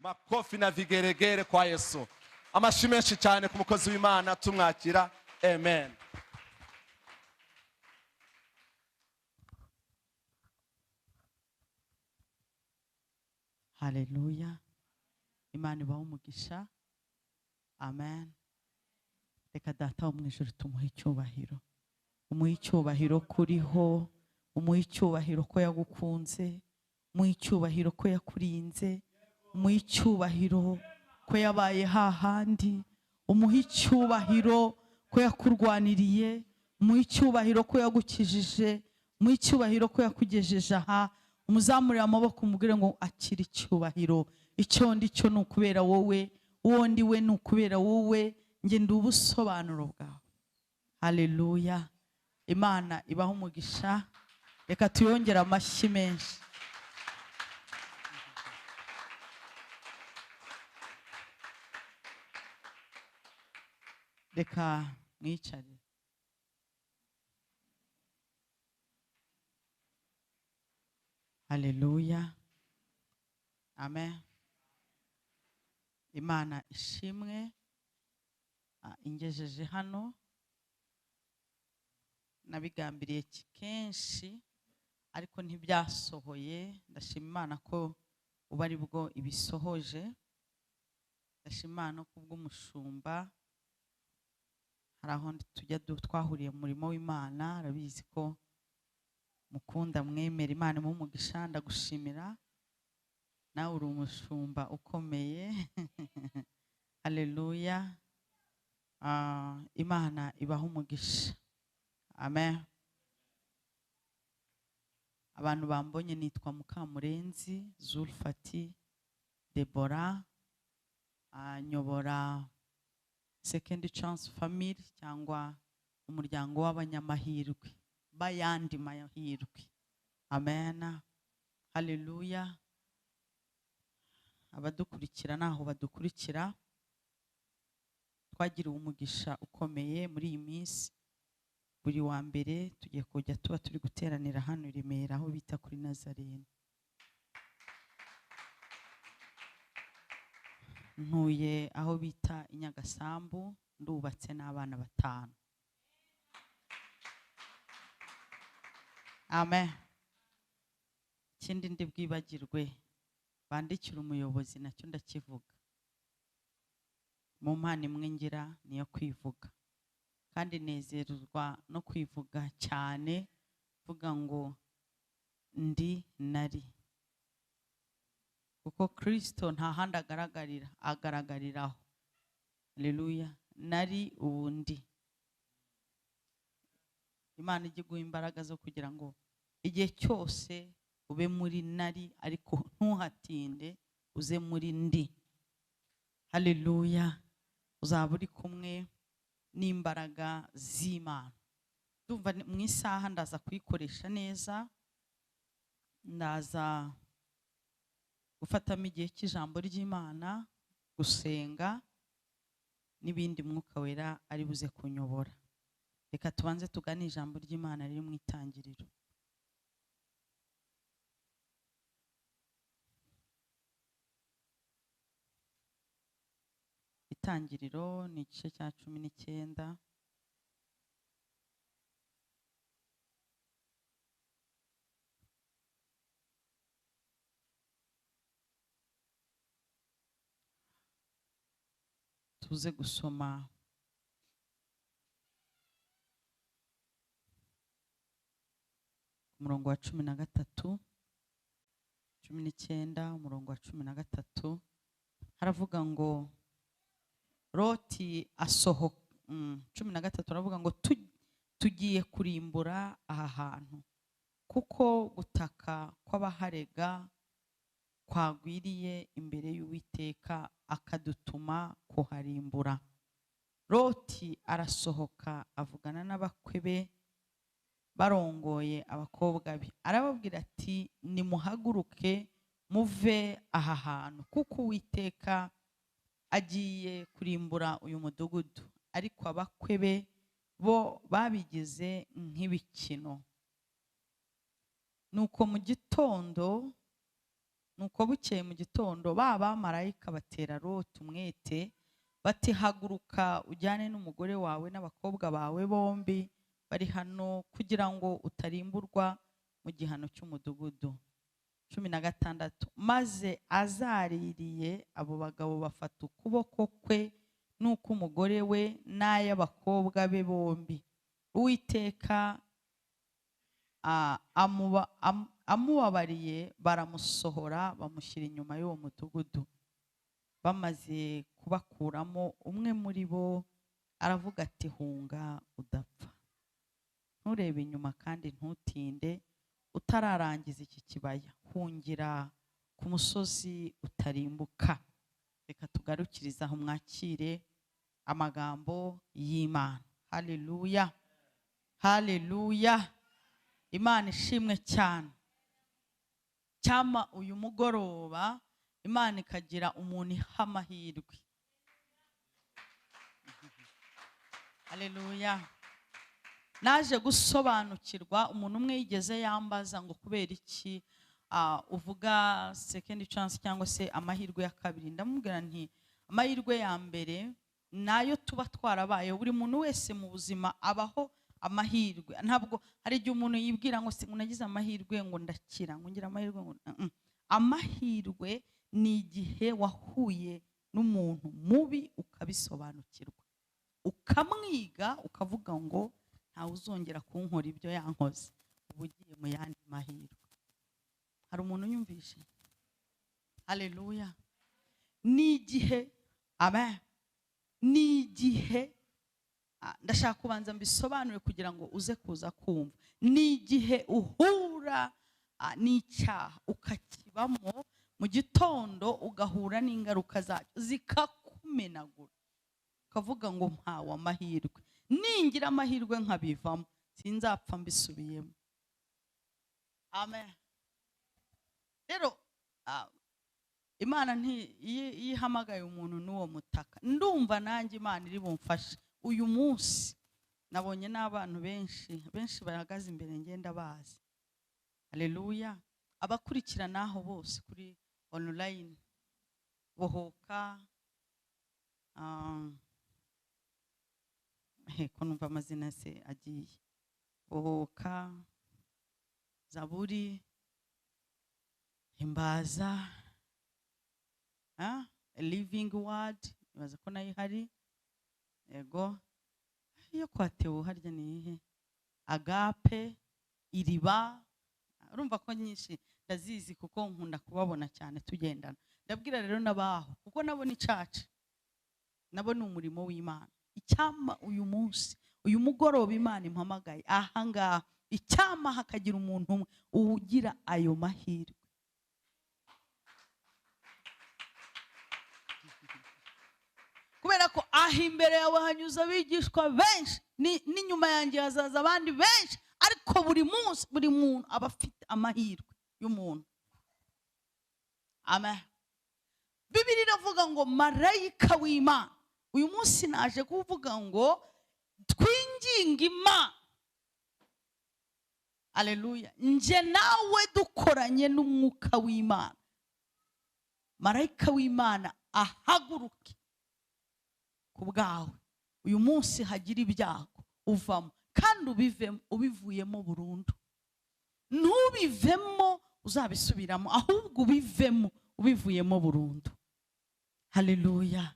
makofi na vigeregere kwa Yesu. Amashyi menshi cyane ku mukozi w'Imana tumwakira. Amen. Haleluya. Imana ibahe umugisha. Amen. Reka data wo mu ijuru tumuhe icyubahiro. Umuhe icyubahiro kuriho, umuhe icyubahiro ko yagukunze, umuhe icyubahiro ko yakurinze, umuhe icyubahiro ko yabaye hahandi, umuhe icyubahiro ko yakurwaniriye, umuhe icyubahiro ko yagukijije, umuhe icyubahiro ko yakugejeje aha. Umuzamurire amaboko umubwire ngo akira icyubahiro. Icyo ndi cyo ni ukubera wowe, uwo ndi we ni ukubera wowe, njye ndi ubusobanuro bwawe. Haleluya. Imana ibahe umugisha. Reka tuyongere amashyi menshi. Reka mwicare. Haleluya. Amen. Imana ishimwe. Ingejeje hano nabigambiriye kenshi ariko ntibyasohoye. Ndashima Imana ko uba ari bwo ibisohoje. Ndashima Imana ko bw'umushumba hari aho tujya twahuriye mu murimo w'Imana, arabizi ko mukunda mwemera Imana mu mugisha. Ndagushimira, nawe uri umushumba ukomeye. Haleluya. Imana ibahe umugisha. Amen. Abantu bambonye nitwa Mukamurenzi Zulfati Deborah, nyobora Second Chance Family cyangwa umuryango w'abanyamahirwe bayandi mahirwe. Amen. Haleluya. Abadukurikira naho badukurikira, twagiriwe umugisha ukomeye muri iyi minsi. Buri wa mbere tugiye kujya tuba turi guteranira hano i Remera aho bita kuri Nazarene. Ntuye aho bita i Nyagasambu, ndubatse n'abana 5. Amen. Ikindi ndi bwibagirwe bandikira umuyobozi nacyo ndakivuga. Mu mpano imwe ngira niyo kwivuga, kandi nezerwa no kwivuga cyane, vuga ngo ndi nari, kuko Kristo nta handi agaragariraho. Haleluya. Nari ubundi. Imana ijye guha imbaraga zo kugira ngo igihe cyose ube muri nari, ariko ntuhatinde uze muri ndi. Haleluya. Uzaba uri kumwe n'imbaraga z'Imana. Ndumva mu isaha ndaza kuyikoresha neza, ndaza gufatamo igihe cy'ijambo ry'Imana, gusenga n'ibindi Mwuka Wera ari buze kunyobora. Reka tubanze tugane ijambo ry'Imana riri mu Itangiriro. Itangiriro ni igice cya 19. Tuze gusoma umurongo wa 13, 19, umurongo wa 13. Haravuga ngo Loti asohoka. 13 aravuga ngo tugiye kurimbura aha hantu, kuko gutaka kw'abaharega kwagwiriye imbere y'Uwiteka akadutuma kuharimbura. Loti arasohoka avugana n'abakwe be barongoye abakobwa be, arababwira ati nimuhaguruke muve aha hantu, kuko Uwiteka agiye kurimbura uyu mudugudu. Ariko abakwe be bo babigize nk'ibikino. Nuko mu gitondo nuko bukeye mu gitondo bamarayika batera Loti umwete bati haguruka ujyane n'umugore wawe n'abakobwa bawe bombi bari hano kugira ngo utarimburwa mu gihano cy'umudugudu. 16. Maze azaririye abo bagabo bafata ukuboko kwe nuko umugore we n'ay'abakobwa be bombi. Uwiteka amubabariye baramusohora bamushyira inyuma y'uwo mudugudu. Bamaze kubakuramo umwe muri bo aravuga ati hunga udapfa. Nturebe inyuma kandi ntutinde utararangiza iki kibaya. Hungira ku musozi utarimbuka. Reka tugarukiriza aho mwakire amagambo y'Imana. Haleluya. Haleluya. Imana ishimwe cyane. Cyama uyu mugoroba Imana ikagira umuntu iha amahirwe. Haleluya. Naje gusobanukirwa umuntu umwe yigeze yambaza ngo kubera iki uvuga second chance cyangwa se amahirwe ya kabiri. Ndamubwira nti amahirwe ya mbere nayo tuba twarabaye. Buri muntu wese mu buzima abaho amahirwe. Ntabwo hari igihe umuntu yibwira ngo se nagize amahirwe ngo ndakira ngo ngira amahirwe ngo amahirwe ni igihe wahuye n'umuntu mubi ukabisobanukirwa ukamwiga ukavuga ngo ntawe uzongera kunkora ibyo yankoze, ubu ugiye mu yandi mahirwe. Hari umuntu unyumvishe? Haleluya. Ni igihe amen, ni igihe ndashaka kubanza mbisobanure kugira ngo uze kuza kumva. Ni igihe uhura n'icyaha ukakibamo mu gitondo ugahura n'ingaruka zacyo zikakumenagura ukavuga ngo mpawe amahirwe, ningira amahirwe nkabivamo sinzapfa mbisubiyemo. Amen. Rero Imana yihamagaye umuntu n'uwo mutaka. Ndumva nanjye Imana iri bumfashe. Uyu munsi nabonye n'abantu benshi bahagaze imbere ngenda bazi. Haleluya. Abakurikirana aho bose kuri online bohoka ko numva amazina se agiye. Bohoka, Zaburi, Himbaza, A Living Word, ibaza ko nayo hari. Ego iyo kwatewe harya nihe? Agape, Iriba. Urumva ko nyinshi ndazizi kuko nkunda kubabona cyane tugendana. Ndabwira rero nabaho kuko nabo ni church, nabo ni umurimo w'Imana. Icyama uyu munsi uyu mugoroba Imana impamagaye ahangaha, icyama hakagira umuntu ugira ayo mahirwe. Kubera ko imbere yawe hanyuze abigishwa benshi, n'inyuma yanjye hazaza abandi benshi, ariko buri munsi buri muntu aba afite amahirwe y'umuntu. Amen. Bibiri iravuga ngo marayika w'Imana. Uyu munsi naje kuvuga ngo twinginge Imana. Haleluya. Nje nawe dukoranye n'umwuka w'Imana. Marayika w'Imana ahaguruke ku bwawe. Uyu munsi hagira ibyago uvamo kandi ubivuyemo burundu. Ntubivemo uzabisubiramo, ahubwo ubivemo ubivuyemo burundu. Haleluya.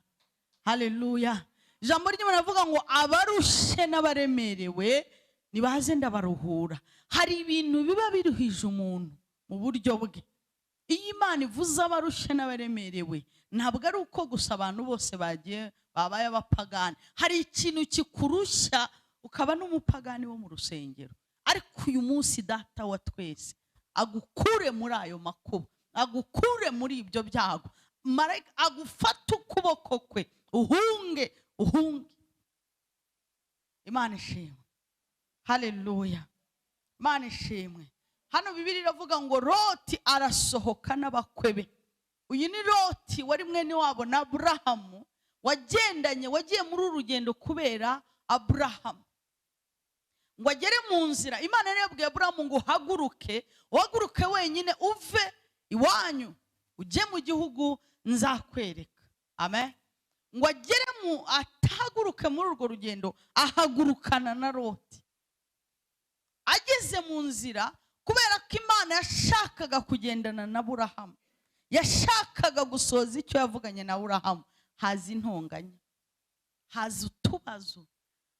Haleluya. Ijambo ry'Imana rivuga ngo abarushe n'abaremerewe nibaze ndabaruhura. Hari ibintu biba biruhije umuntu mu buryo bwe. Iyo Imana ivuze abarushe n'abaremerewe, ntabwo ari uko gusa abantu bose babaye abapagani. Hari ikintu kikurushya ukaba n'umupagani wo mu rusengero. Ariko uyu munsi Data wa twese agukure muri ayo makuba, agukure muri ibyo byago. Marayika agufata ukuboko kwe uhunge. Imana ishimwe. Haleluya. Imana ishimwe. Hano Bibiri iravuga ngo Loti arasohoka n'abakwebe. Uyu ni Loti wari mwene wabo na Aburahamu, wagiye muri urugendo kubera Aburahamu. Ngo agere mu nzira, Imana yabwiye Aburahamu ngo uhaguruke wenyine uve iwanyu ujye mu gihugu nzakwereka. Amen. Ngo agere atahaguruke muri urwo rugendo, ahagurukana na Loti. Ageze mu nzira, kubera ko Imana yashakaga kugendana na Aburahamu, yashakaga gusoza icyo yavuganye na Aburahamu, haza intonganya, haza utubazo.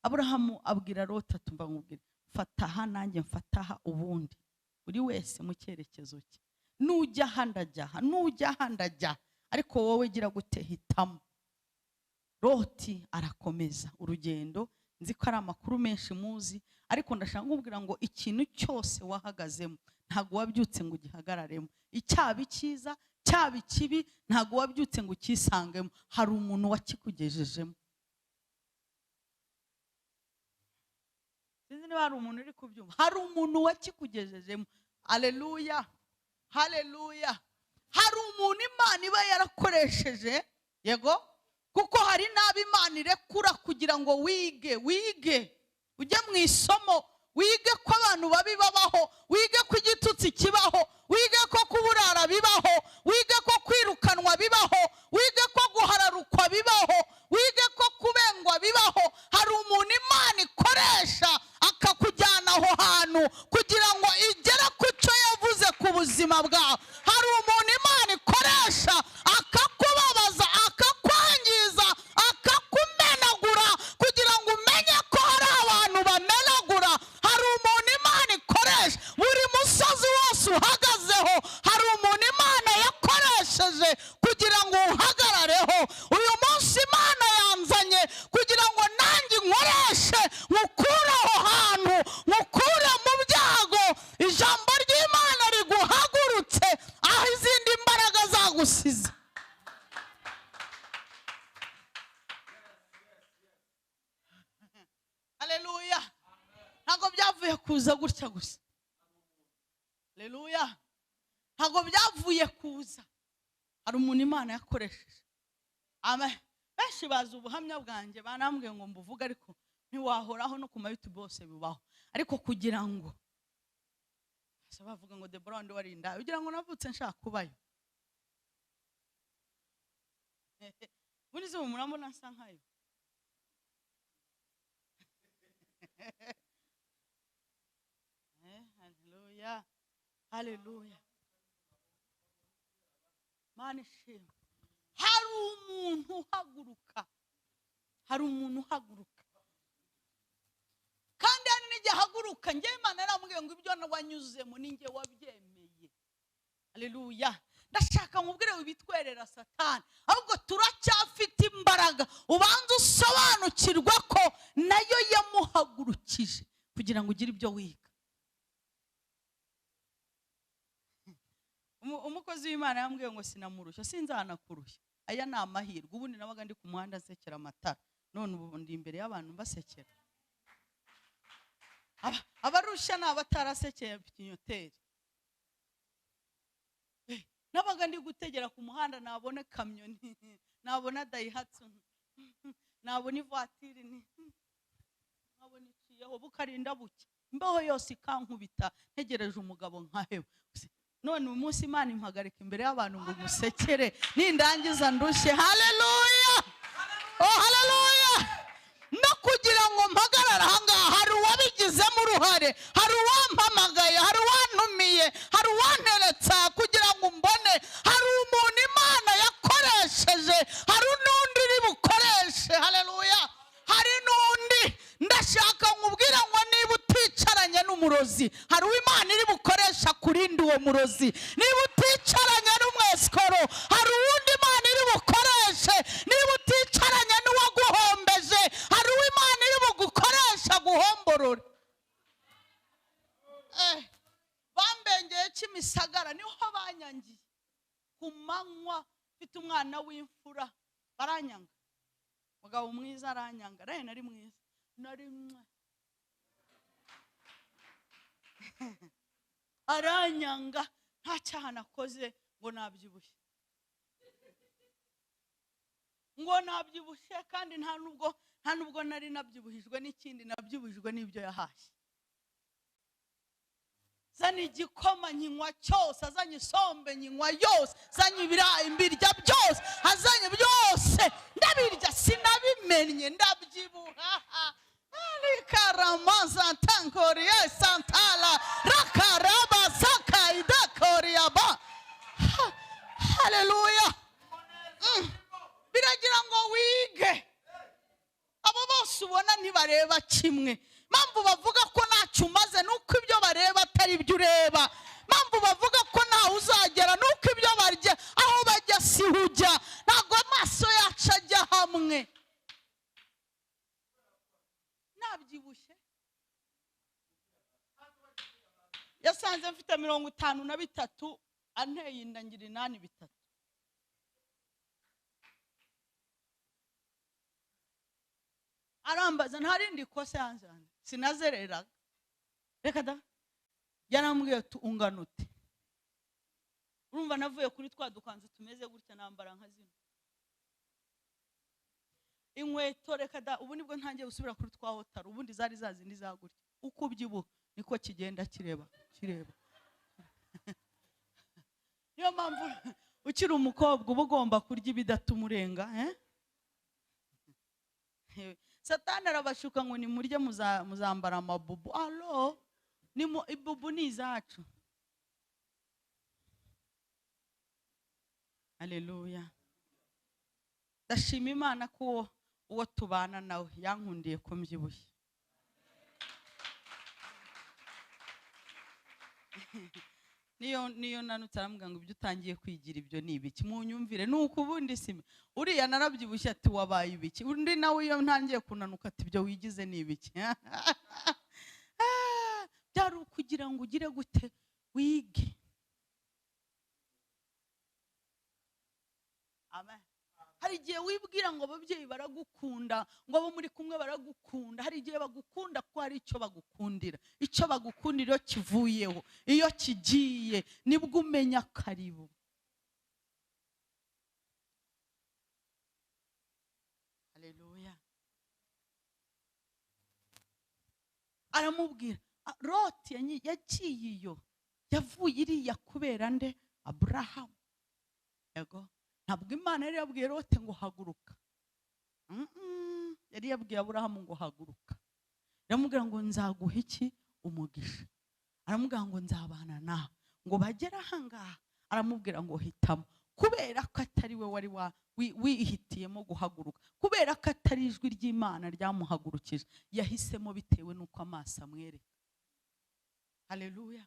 Aburahamu abwira Loti ati mba nkubwira, fata aha nanjye mfata aha, ubundi buri wese mu cyerekezo cye. Nujya aha ndajya aha, nujya aha ndajya, ariko wowe gira gute, hitamo. Loti arakomeza urugendo. Nzi ko ari amakuru menshi muzi, ariko ndashaka kubwira ngo ikintu cyose wahagazemo ntago wabyutse ngo ugihagararemo. Icyaba cyiza cyaba kibi ntago wabyutse ngo ukisangemo, hari umuntu wakikugejejemo. Sinzi niba hari umuntu uri kubyumva. Hari umuntu wakikugejejemo. Haleluya, haleluya. Hari umuntu Imana iba yarakoresheje, yego, kuko hari n'abo Imana irekura kugira ngo wige ujye mu isomo, wige ko abantu babi babaho, wige ko igitutsi kibaho, wige ko kuburara bibaho, wige ko kwirukanwa bibaho, wige ko guhararukwa bibaho, wige ko kubengwa bibaho. Hari umuntu Imana ikoresha akakujyana aho hantu kugira ngo igere ku cyo yavuze ku buzima bwawe. Hari umuntu Imana ikoresha akakubabaza, akakwangiza, akakumenagura kugira ngo umenye ko hari abantu bamenagura. Hari umuntu Imana ikoresha buri musozi wose uhagazeho, hari umuntu Imana yakoresheje kugira ngo uhagarareho. Uyu munsi Imana yanzanye kugira ngo nanjye nkoreshe, nkukure aho hantu, nkukure mu byago. Ijambo ry'Imana riguhagurutse aho izindi mbaraga zagusize. Haleluya. Ntago byavuye kuza gutya gusa. Haleluya. Ntago byavuye kuza, hari umuntu Imana yakoresheje. Amen. Benshi bazi ubuhamya bwanjye, banambwiye ngo mbuvuge, ariko ntiwahoraho no ku YouTube bose bibaho. Ariko kugira ngo bavuga ngo Deborah ndi wari indaya, ugira ngo navutse nshaka kubayo. Muri zo murambona nsa nkayo. Haleluya, haleluya. Mana ishimwe. Hari umuntu uhaguruka, hari umuntu uhaguruka, kandi hari n'igihe ahaguruka njye Imana yarambwiye ngo ibyo wanyuzemo ni njye wabyemeye. Haleluya. Ndashaka nkubwire wibitwerera Satani, ahubwo turacyafite imbaraga. Ubanza usobanukirwa ko nayo yamuhagurukije kugira ngo ugire ibyo wiga. Umukozi w'Imana yambwiye ngo sinamurushya, sinzanakurushya. Aya ni amahirwe. Ubundi nabaga ndi ku muhanda nsekera amatara, none ubu ndi imbere y'abantu basekera. Abarushya ni abatarasekeye pinyoteri. Nabaga ndi gutegera ku muhanda, nabone kamyo, nabona dayihatsu, nabona ivatiri, nabona iciyeho bukarinda buke, imbeho yose ikankubita, ntegereje umugabo nkahewe. None uyu munsi Imana impagarika imbere y'abantu ngo musekere, nindangiza ndushye. Haleluya, oh haleluya. No kugira ngo mpagarara ahangaha, hari uwabigizemo uruhare, hari uwampamagaye, hari uwantumiye, hari uwanteretsa kugira ngo mbone. Hari umuntu Imana yakoresheje, hari n'undi iri bukoreshe. Haleluya. Hari n'undi. Ndashaka nkubwira ngo niba uticaranye n'umurozi, hari uw'Imana iri bukoresha kurinda uwo murozi. Niba uticaranye n'umwesikoro, hari uwundi Imana iri bukoreshe. Niba uticaranye n'uwaguhombeje, hari uw'Imana iri bugukoresha guhomborora. Bambengeye Kimisagara niho banyangiye ku manywa, mfite umwana w'imfura, baranyanga. Mugabo mwiza aranyanga, naye nari mwiza, nari aranyanga, nta cyaha nakoze ngo nabyibushye, ngo nabyibushye, kandi nta nubwo nari nabyibuhijwe n'ikindi, nabyibuhijwe n'ibyo yahashye. zanye igikoma nyinywa cyose, azanye isombe nyinywa yose, zanye ibirayi mbirya byose, azanye byose ndabirya sinabimennye ndabyibuha. Karamaza tankoriye santala rakaraba sakaida koriaba. Haleluya. Biragira ngo wige. Abo bose ubona ntibareba kimwe. Mpamvu bavuga ko ntacyo umaze nuko ibyo bareba atari ibyo ureba. Mpamvu bavuga ko ntawe uzagera nuko ibyo barya aho bajya si hujya. Ntabwo amaso yacu ajya hamwe. Nabyibushye yasanze mfite 53 anteye inda ngira 8 arambaza ntarindi kosa yanjye sinazereraga. Reka da yarambwiye ungana ute? Urumva navuye kuri twa dukanze tumeze gutya nambara nka zino inkweto. Reka da ubu nibwo ntangiye gusubira kuri twa hotaro, ubundi zari zazindi zagutya. Uko ubyibuha niko kigenda kireba. Niyo mpamvu ukiri umukobwa uba ugomba kurya ibidatuma urenga. Satani arabashuka ngo nimurye muzambara amabubu. Alo, ibubu ni izacu. Haleluya. Ndashima Imana ko uwo tubana nawe yankundiye ko mbyibushye. Niyo nanutse aramubwira ngo ibyo utangiye kwigira ibyo ni ibiki? Munyumvire nuko ubundi sime uriya narabyibushye ati wabaye ibiki? Undi nawe iyo ntangiye kunanuka ati ibyo wigize ni ibiki? Byari ukugira ngo ugire gute wige. Amen. Hari igihe wibwira ngo ababyeyi baragukunda, ngo abo muri kumwe baragukunda. Hari igihe bagukunda ko hari icyo bagukundira. Icyo bagukundira iyo kivuyeho, iyo kigiye nibwo umenya karibu. Haleluya. Aramubwira Loti yagiye iyo, yavuye iriya kubera nde? Abrahamu. Yego. Ntabwo Imana yari yabwiye Loti ngo haguruka. Yari yabwiye Abrahamu ngo haguruka. Yaramubwira ngo nzaguha iki? Umugisha. Aramubwira ngo nzabana nawe. Ngo bagera ahangaha aramubwira ngo hitamo. Kubera ko atari we wari wihitiyemo guhaguruka, kubera ko atari ijwi ry'Imana ryamuhagurukije, yahisemo bitewe nuko amaso amwereka. Haleluya.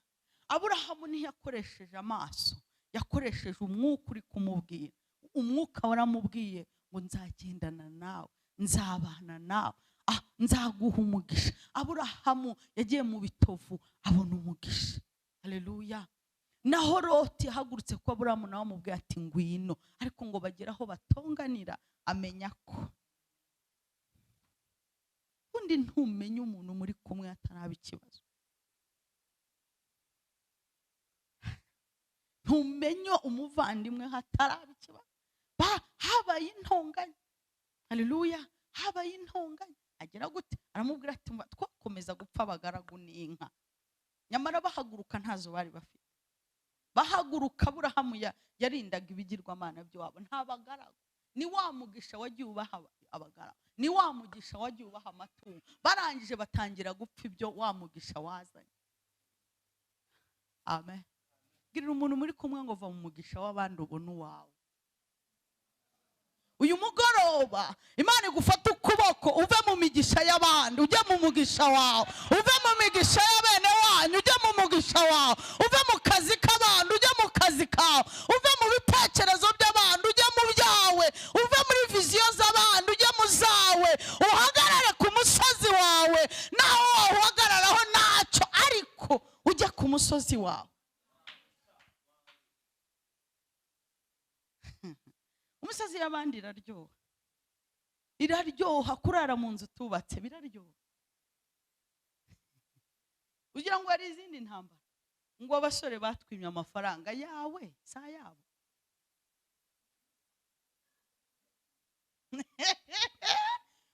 Abrahamu ntiyakoresheje amaso, yakoresheje umwuka uri kumubwira. Umwuka waramubwiye ngo nzagendana nawe, nzabana nawe, nzaguha umugisha. Abrahamu yagiye mu bitovu abona umugisha. Haleluya. Naho Loti yahagurutse ko Abrahamu nawe amubwiye ati ngwino, ariko ngo bageraho batonganira amenya ko undi ntumenye umuntu muri kumwe ataraba ikibazo. Ntumenye umuvandimwe hataraba ikibazo. Habaye intonganya. Haleluya. Habaye intonganya. Agera gute? Aramubwira ati twakomeza gupfa abagaragu n'inka. Nyamara bahaguruka ntazo bari bafite. Bahaguruka Abrahamu yarindaga ibigirwamana byabo. Nta bagaragu. Ni wa mugisha wagiye ubaha abagaragu. Ni wa mugisha wagiye ubaha amatungo. Barangije batangira gupfa ibyo wa mugisha wazanye. Amen. Girira umuntu muri kumwe ngo va mu mugisha w'abandi ubone uwawe. Uyu mugoroba Imana igufata ukuboko uve mu migisha y'abandi ujye mu mugisha wawe, uve mu migisha y'abene wanyu ujye mu mugisha wawe, uve mu kazi k'abandi ujye mu kazi kawe, uve mu bitekerezo by'abandi ujye mu byawe, uve muri viziyo z'abandi ujye mu zawe. Uhagarare ku musozi wawe, naho uhagararaho ntacyo, ariko ujye ku musozi wawe. Umusozi y'abandi iraryoha, kurara mu nzu tubatse biraryoha. Ugira ngo hari izindi ntambara, ngo abasore batwimye amafaranga yawe sa yabo.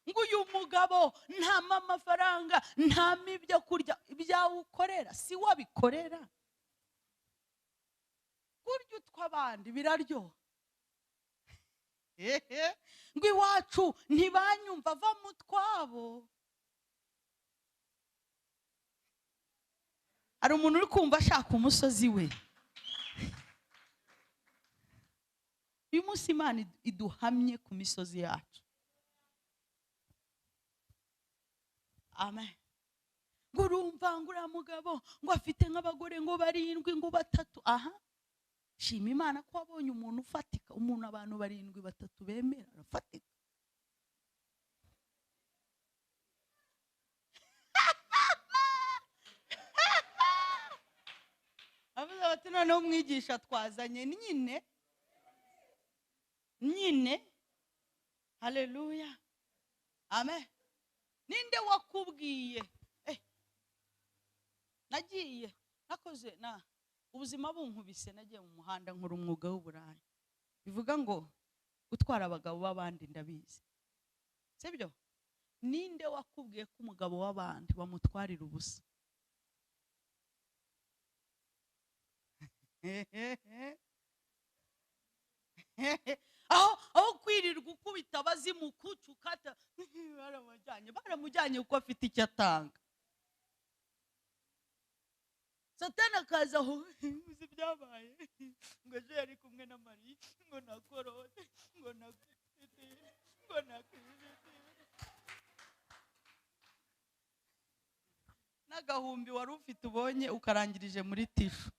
Ngo uyu mugabo mugabo nta amafaranga nta ibyo kurya ibyawe ukorera si wabikorera kurya utw'abandi biraryoha ngo iwacu ntibanyumva va mu twabo. Hari umuntu uri kumva ashaka umusozi we. Uyu munsi Imana iduhamye ku misozi yacu. Amen. Ngo urumva ngo uriya mugabo ngo afite nk'abagore ngo 7 ngo 3. Aha, shima Imana ko wabonye umuntu ufatika, umuntu abantu 7 3 bemera arafatika. Avuze bati noneho umwigisha twazanye nyine. Haleluya. Amen. Ninde wakubwiye nagiye nakoze ubuzima bunkubise nagiye mu muhanda nkora umwuga w'uburayi. Bivuga ngo gutwara abagabo b'abandi ndabizi, sibyo? Ninde wakubwiye ko umugabo w'abandi bamutwarira ubusa? aho kwirirwa ukubita abazimu kucukata baramujyanye kuko afite icyo atanga. Satani akaza aho uzi byabaye ngo ejo yari kumwe na Mariya ngo nakorode ngo n'agahumbi wari ufite ubonye ukarangirije muri tishu.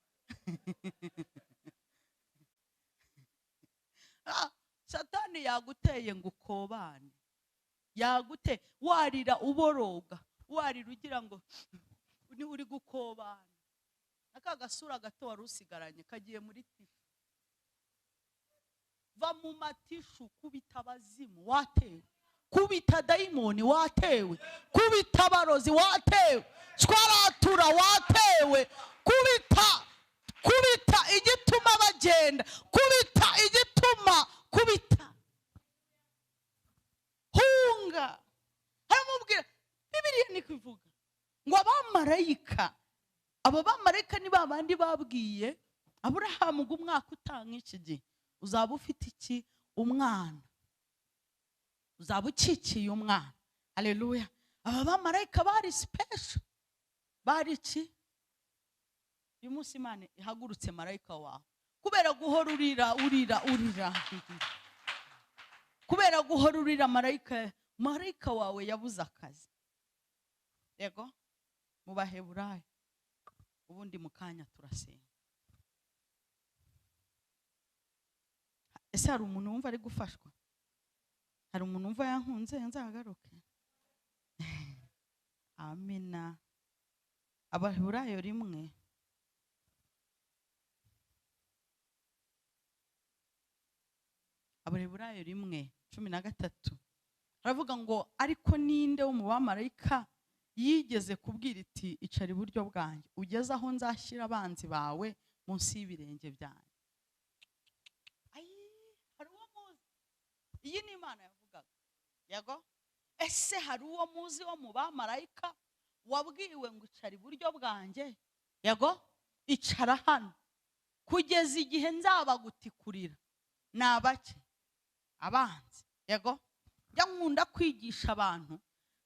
Satani yaguteye ngo ukobane, yagute warira uboroga, warira ugira ngo ni uri gukobana. Aka gasura gato wari usigaranye kagiye muri tishu. Va mu matishu, kubita abazimu watewe, kubita dayimoni watewe, kubita abarozi watewe, twaratura watewe, kubita igituma bagenda, kubita igituma hunga. Haramubwira Bibiliya niko ivuga ngo abamarayika, abo bamarayika ni babandi babwiye Aburahamu ngo umwaka utanga iki gihe uzaba ufite iki? Umwana. Uzaba ukikiye umwana. Haleluya. Aba bamarayika bari special. Bari iki? Uyu munsi Imana ihagurutse marayika wawe kubera guhora urira. Kubera guhora urira marayika wawe yabuze akazi. Yego mu Baheburayo. Ubundi mukanya turasenga. Ese hari umuntu wumva ari gufashwa? Hari umuntu wumva yankunze nzagaruke? Amina. Abaheburayo 1. Abaheburayo 1:13 aravuga ngo ariko ninde wo mu bamarayika yigeze kubwira iti icara iburyo bwanjye ugeze aho nzashyira abanzi bawe munsi y'ibirenge byanjye. Hari uwo muzi? Iyi ni Imana yavugaga. Yego. Ese hari uwo muzi wo mu bamarayika wabwiwe ngo icara iburyo bwanjye? Yego. Icara hano kugeza igihe nzabagutikurira. Nabake abanzi. Yego. Njya nkunda kwigisha abantu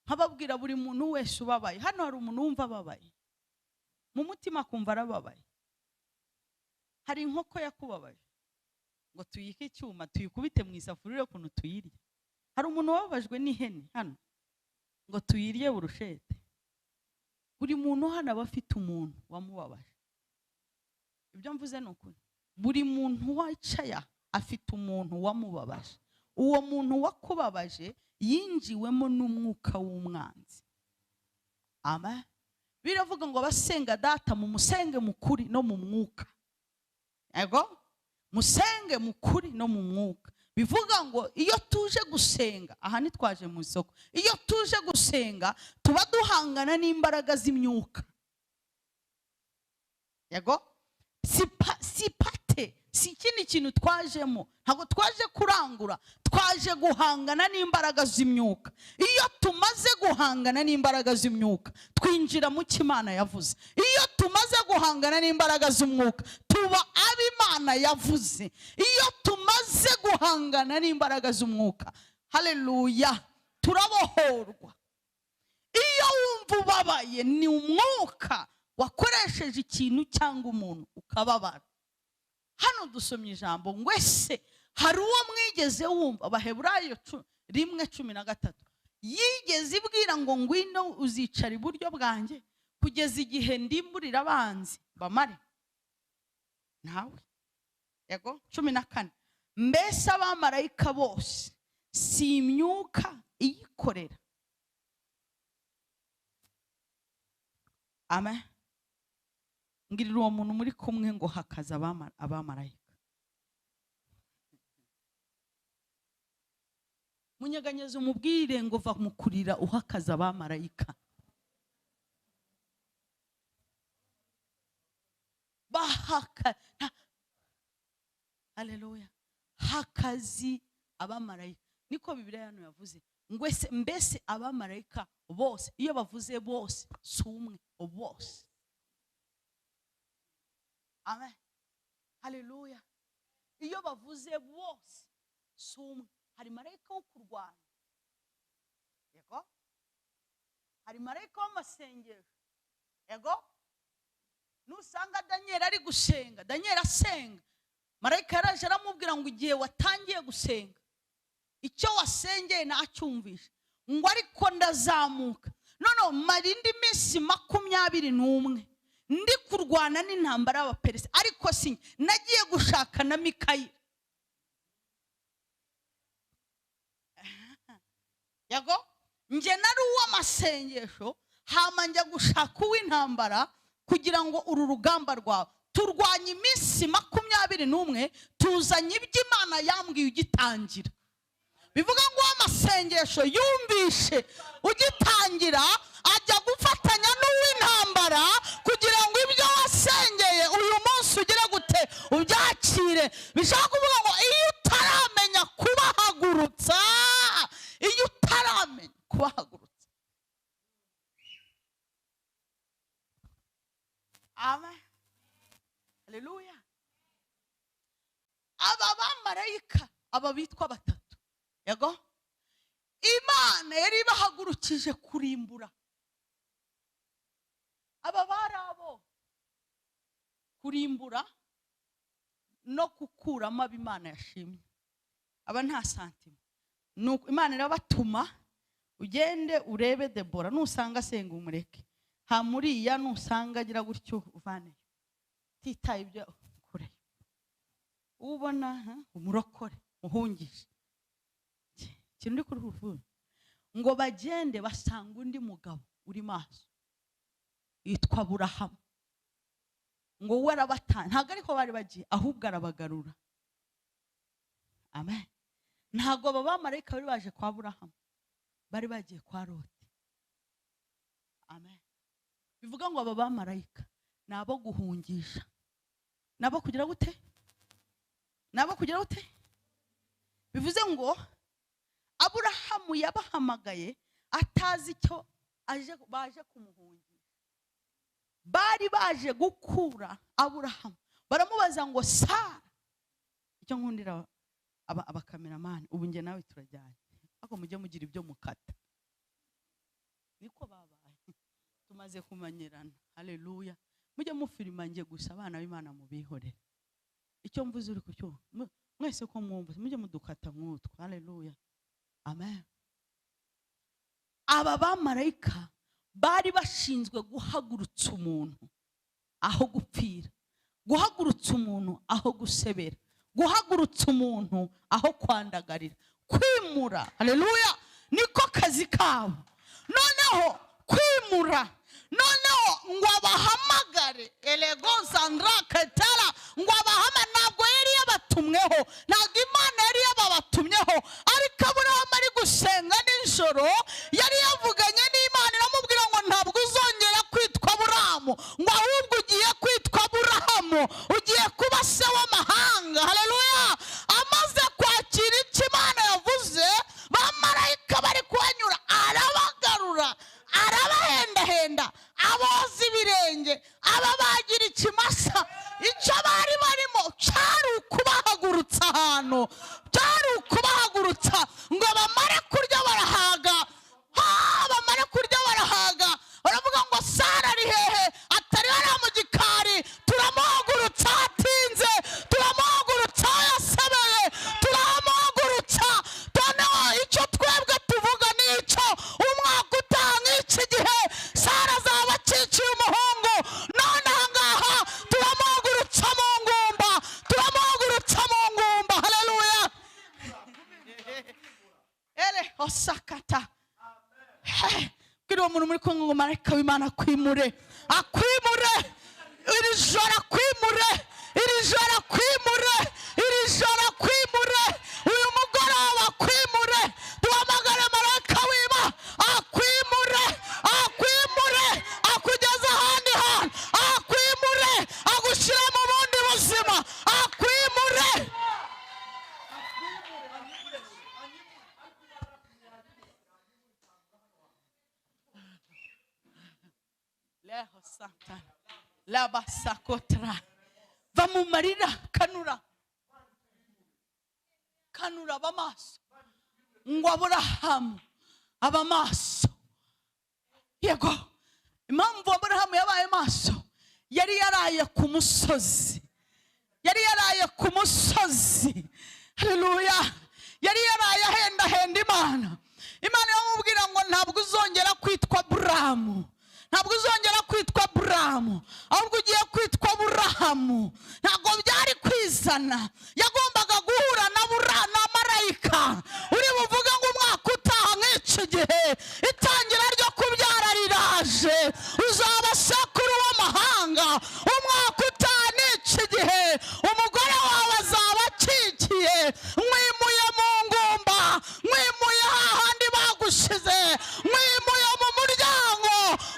nkababwira buri muntu wese ubabaye. Hano hari umuntu wumva ababaye mu mutima kumva arababaye. Hari inkoko yakubabaye ngo tuyike icyuma tuyikubite mu isafuriya kuntu tuyirya. Hari umuntu wababajwe n'ihene hano ngo tuyirye burushete. Buri muntu hano aba afite umuntu wamubabaje. Ibyo mvuze ni ukuri. Buri muntu wacaya afite umuntu wamubabaje. Uwo muntu wakubabaje yinjiwemo n'umwuka w'umwanzi. Amen. Biravuga ngo abasenga data mu musenge mukuri no mu mwuka. Yego. Musenge mukuri no mu mwuka. Bivuga ngo iyo tuje gusenga, aha ni twaje mu isoko, iyo tuje gusenga tuba duhangana n'imbaraga z'imyuka. Yego. Si dufite si ikindi kintu twajemo, ntabwo twaje kurangura, twaje guhangana n'imbaraga z'imyuka. Iyo tumaze guhangana n'imbaraga z'imyuka twinjira mu cyo Imana yavuze. Iyo tumaze guhangana n'imbaraga z'umwuka tuba abo Imana yavuze. Iyo tumaze guhangana n'imbaraga z'umwuka, haleluya, turabohorwa. Iyo wumva ubabaye ni umwuka wakoresheje ikintu cyangwa umuntu ukababara. Hano dusomye ijambo ngo ese hari uwo mwigeze wumva, Abaheburayo 1:13, yigeze ibwira ngo ngwino uzicara iburyo bwanjye kugeza igihe ndimburira abanzi bamare? Ntawe. Yego 14, mbese abamarayika bose si imyuka iyikorera? Amen. Ngirira uwo muntu muri kumwe ngo hakaza abamarayika. Munyeganyeze umubwire ngo va mu kurira uhakaza abamarayika. Bahaka, haleluya, hakazi abamarayika. Niko Bibiliya hano yavuze ngo mbese abamarayika bose. Iyo bavuze bose si umwe, bose. Amen. Haleluya. Iyo bavuze bose si umwe. Hari marayika wo kurwana, yego. Hari marayika w'amasengesho, yego. Nusanga Daniel ari gusenga, Daniel asenga, marayika yaraje aramubwira ngo igihe watangiye gusenga icyo wasengeye nacyumvishe, ngo ariko ndazamuka none marindi minsi 21 ndi kurwana n'intambara y'Abaperesi, ariko si nagiye gushaka na Mikayeli. Yego, nje nari uw'amasengesho hama njya gushaka uw'intambara kugira ngo uru rugamba rwawe turwanye iminsi 21 tuzanye iby'Imana yambwiye ugitangira. Bivuga ngo amasengesho yumvishe ugitangira ajya gufatanya n'uw'intambara kugira ngo ibyo wasengeye uyu munsi ugire gute ubyakire. Bishaka kuvuga ngo iyo utaramenya kubahagurutsa, iyo utaramenya kubahagurutsa. Amen. Haleluya. Aba bamarayika aba bitwa batatu, yego, Imana yari bahagurukije kurimbura. Aba barabo kurimbura no kukuramo abo Imana yashimye. Aba nta santima. Nuko Imana irabatuma ugende urebe Deborah, nusanga asenga umureke. Ha muriya nusanga agira gutyo uvane. Titaye ibyo kure. Ubona umurokore muhungisha. Kintu ndi kuruvuga ngo bagende basanga undi mugabo uri maso yitwa Aburahamu, ngo we arabatanga. Ntago ariko bari bagiye, ahubwo arabagarura. Amen. Ntago aba bamarayika bari baje kwa Aburahamu, bari bagiye kwa Loti. Amen. Bivuga ngo aba bamarayika nabo guhungisha, nabo kugira gute, nabo kugira gute. Bivuze ngo Aburahamu yabahamagaye atazi icyo baje kumuhungira. Bari baje gukura Aburahamu, baramubaza ngo Sara, icyo nkundira abakameramani, ubu nge nawe turajyanye, ako mujye mugira ibyo mukata. Niko babaye, tumaze kumanyerana. Haleluya. Mujye mufirima nge gusa, abana b'Imana mubihorere. Icyo mvuze uri kucyo mwese ko mwumva, mujye mudukata mwutwa. Haleluya. Amen. Aba bamarayika bari bashinzwe guhagurutsa umuntu aho gupfira, guhagurutsa umuntu aho gusebera, guhagurutsa umuntu aho kwandagarira, kwimura. Haleluya. Niko kazi kabo. Noneho kwimura, noneho ngo abahamagare elego sandra ketara, ngo abahama ntabwo yari yabatumweho, ntabwo Imana yari yababatumyeho, ariko Aburahamu ari gusenga nijoro yari yavuganye n'Imana iramubwira ngo ntabwo uzongera kwitwa Aburahamu, ngo ahubwo ugiye kwitwa Aburahamu, ugiye kuba se w'amahanga. osakata kiri umuntu muri kumwe ngo marayika w'Imana akwimure iri joro akwimure uyu mugoroba akwimure duhamagare marayika w'Imana akwimure akugeza ahandi hantu akwimure agushyira mu bundi buzima akwimure leho satani labasakotra va mu marira kanura bamaso ngo Aburahamu abamaso yego impamvu Aburahamu yabaye maso yari yaraye ku musozi haleluya yari yaraye ahenda Imana yamubwira ngo ntabwo uzongera kwitwa Aburahamu ahubwo ugiye kwitwa Aburahamu ntabwo byari kwizana yagombaga guhura na marayika uri buvuga ngo umwaka utaha nk'iki gihe itangira ryo kubyara riraje uzaba sekuru w'amahanga umwaka utaha n'iki gihe umugore wawe azaba akikiye mwimuye mu ngumba mwimuye hahandi bagushize mwimuye mu muryango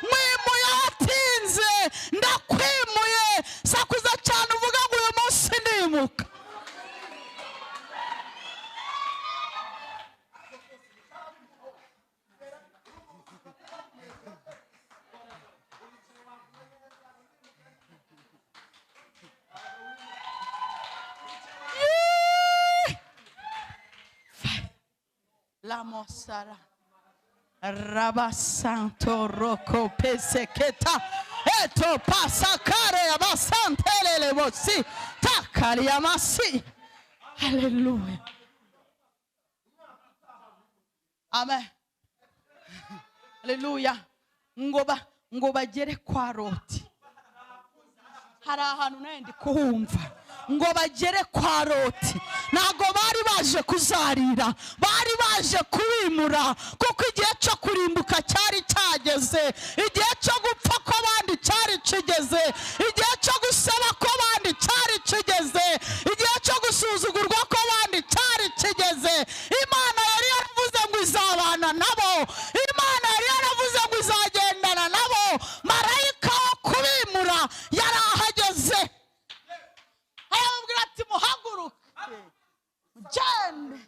mwimuye ahatinze ndakwimuye sakuza cyane uvuga ngo uyu munsi ndimuka la mosara rabasanto roko peseketa eto pasakare abasantelele bosi takari amasi haleluya amen haleluya ngo bagere kwa Loti hari ahantu nawe ndi kuhumva ngo bagere kwa Loti ntago bari baje kuzarira bari baje kubimura kuko igihe cyo kurimbuka cyari cyageze igihe cyo gupfa ko bandi cyari kigeze igihe cyo gusaba ko bandi cyari kigeze igihe cyo gusuzugurwa ko bandi cyari kigeze Imana yari yaravuze ngo izabana nabo Imana yari yaravuze ngo izagendana nabo marayika wo kubimura yari ahageze ayamubwira ati muhaguruke mugende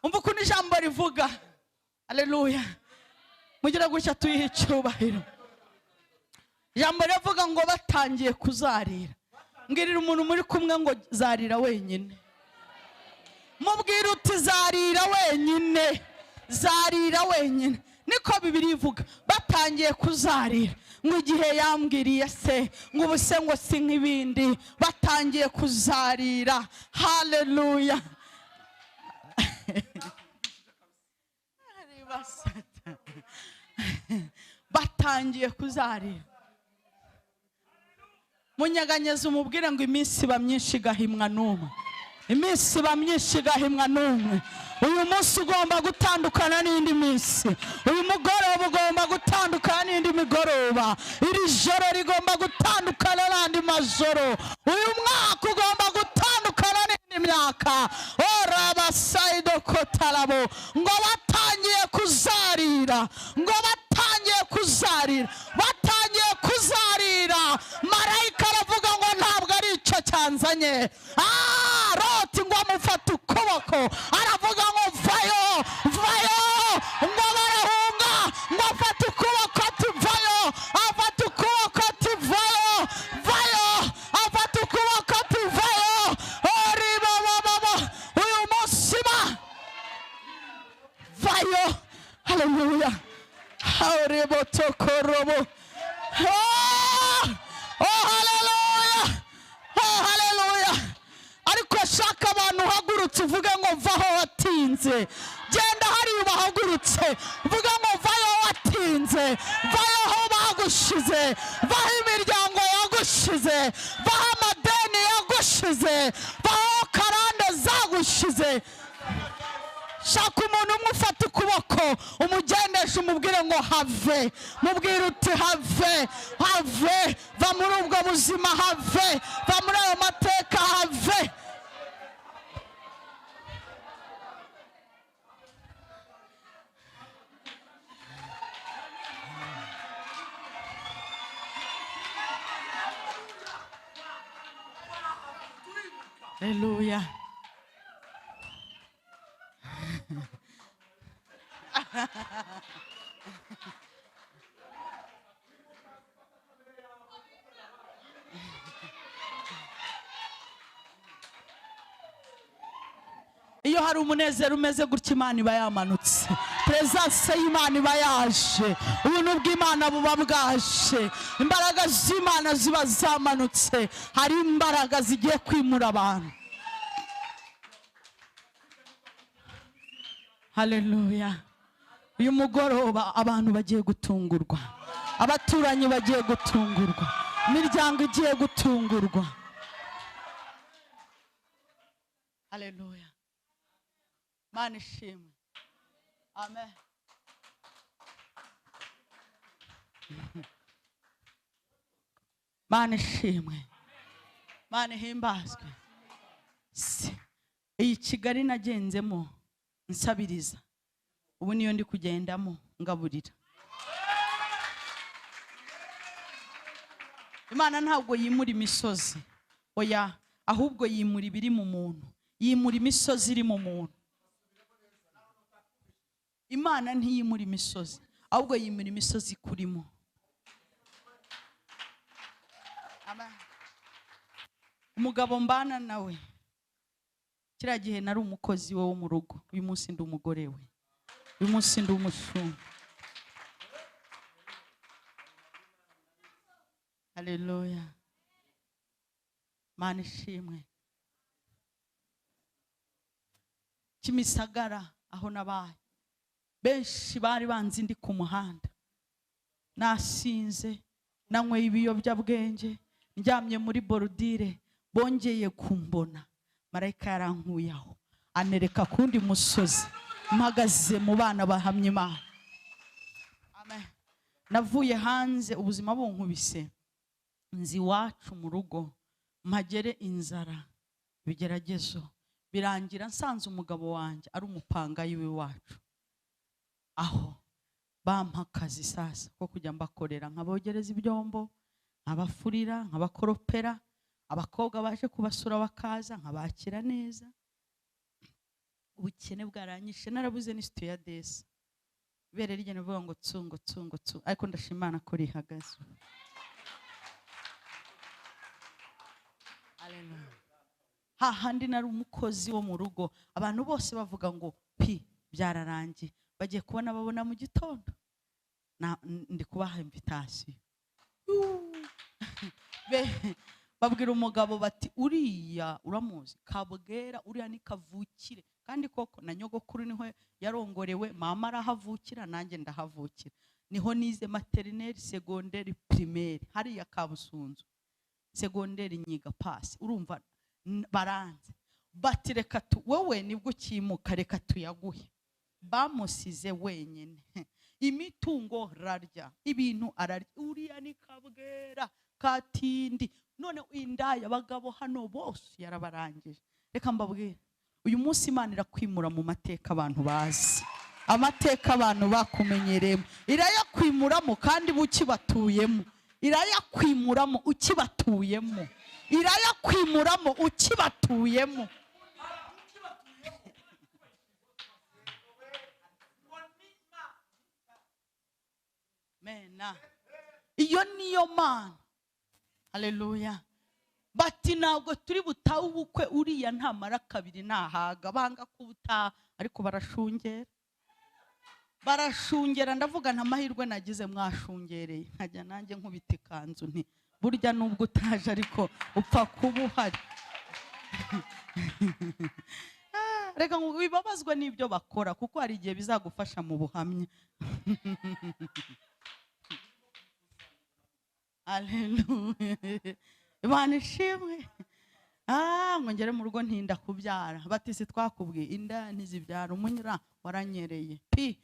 umva ukuntu ijambo rivuga haleluya mugira gutya tuyihe icyubahiro ijambo rivuga ngo batangiye kuzarira mbwirira umuntu muri kumwe ngo zarira wenyine mubwira uti zarira wenyine niko Bibiliya ivuga batangiye kuzarira ngo igihe yambwiriye se ngo ubuse ngo si nk'ibindi batangiye kuzarira haleluya batangiye kuzarira munyeganyeze umubwire ngo iminsi iba myinshi igahimwa n'umwe uyu munsi ugomba gutandukana n'indi minsi uyu mugoroba ugomba gutandukana n'indi migoroba iri joro rigomba gutandukana n'andi majoro uyu mwaka ugomba gutandukana n'indi myaka orabasaido kotarabo ngo batangiye kuzarira marayika aravuga ngo ntabwo ari icyo cyanzanye Loti ngo amufata ukuboko aravuga ngo vayo ngo barahunga ngo afata ukuboko ati vayo afata ukuboko ati vayo afata ukuboko ati vayo oribababa uyu munsi vayo haleluya oribotokorobo haleluya ariko shaka abantu uhagurutse uvuga ngo vaho watinze genda hari ubahagurutse uvuga ngo vayo watinze vayo aho bagushize vaho imiryango yagushize vaho amadeni yagushize vaho karande zagushize shaka umuntu umwe ufata ukuboko ukuboko umugendesha umubwire ngo have, mubwire uti have, have, va muri ubwo buzima, have, va muri ayo mateka, have. Haleluya. Iyo hari umunezero umeze gutya Imana iba yamanutse, presence y'Imana iba yaje, ubuntu bw'Imana buba bwaje, imbaraga z'Imana ziba zamanutse, hari imbaraga zigiye kwimura abantu. Haleluya. Uyu mugoroba abantu bagiye gutungurwa, abaturanyi bagiye gutungurwa, imiryango igiye gutungurwa. Haleluya. Mana ishimwe. Amen. Mana ishimwe. Mana himbazwe. Iyi Kigali nagenzemo nsabiriza, ubu niyo ndi kugendamo ngaburira. Imana ntabwo yimura imisozi, oya, ahubwo yimura ibiri mu muntu, yimura imisozi iri mu muntu. Imana ntiyimura imisozi, ahubwo yimura imisozi kurimo. Amen. Umugabo mbana nawe, kiriya gihe nari umukozi we wo mu rugo, uyu munsi ndi umugore we, uyu munsi ndi umushumba. Haleluya. Mana ishimwe. Kimisagara aho nabaye, benshi bari banzi ndi ku muhanda, nasinze, nanyweye ibiyobyabwenge, njyamye muri borudire, bongeye kumbona, marayika yarankuye aho anereka kundi musozi, mpagaze mu bana bahamye Imana. Amen. Navuye hanze ubuzima bunkubise, nzi iwacu mu rugo, mpagere inzara, ibigeragezo birangira nsanze umugabo wanjye ari umupangayi w'iwacu, aho bampa akazi sasa ko kujya mbakorera, nkabogereza ibyombo, nkabafurira, nkabakoropera, abakobwa baje kubasura bakaza nkabakira neza. Ubukene bwaranyishe, narabuze n'isito ya desi, ibere rigena bivuga ngo tsungo tsungo tsungo, ariko ndashimana ko rihagaze. Haleluya. Hahandi nari umukozi wo mu rugo, abantu bose bavuga ngo pi byararangiye, bagiye kubona babona mu gitondo ndi kubaha invitation. Babwira umugabo bati uriya uramuzi, Kabwera, uriya ni kavukire, kandi koko na nyogokuru niho yarongorewe, mama arahavukira, nanjye ndahavukira, niho nize maternelle secondaire primaire hariya Kabusunzu, secondaire nyiga pasi. Urumva baranze bati reka wowe nibwo ukimuka, reka tuyaguhe. Bamusize wenyine, imitungo rarya, ibintu ararya, uriya ni Kabwera Katindi, none indaya abagabo hano bose yarabarangije. Reka mbabwire, uyu munsi Imana irakwimura mu mateka abantu bazi, amateka abantu bakumenyeremo, irayakwimuramo kandi bukibatuyemo, irayakwimuramo ukibatuyemo, irayakwimuramo ukibatuyemo. Mena iyo niyo Mana. Haleluya. Bati ntabwo turi butaha ubukwe, uriya ntamara kabiri nahaga, banga kubutaha, ariko barashungera. Ndavuga nta mahirwe nagize, mwashungereye, nkajya nanjye nkubita ikanzu nti burya nubwo utaje ariko upfa kuba uhari. Reka ngo wibabazwe n'ibyo bakora, kuko hari igihe bizagufasha mu buhamya. Haleluya. Imana ishimwe. Ngongere mu rugo ntinda kubyara, bati se twakubwiye indaya ntizibyara, umunyura waranyereye pi.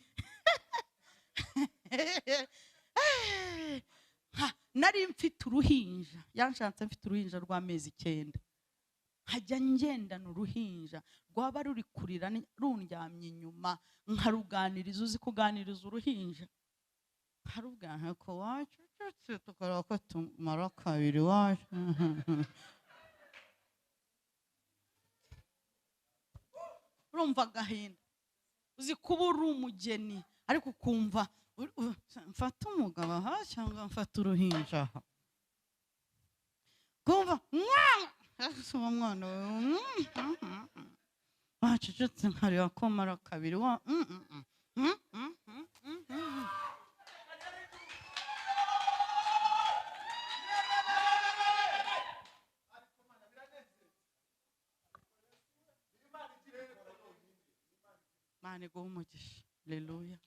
nari mfite uruhinja, yanshatse mfite uruhinja rw'amezi 9, nkajya ngendana uruhinja rwaba ruri kurira rundyamye inyuma, nkaruganiriza. uzi kuganiriza uruhinja, nkarubwira ko wacu tukora ko tumara kabiri wacu. urumva agahinda, uzi kuba uri umugeni ariko ukumva mfata umugabo aha cyangwa mfata uruhinja aha, kumva uwo mwana wacecetse nkareba ko mara kabiri wa Mane go umugisha. Haleluya.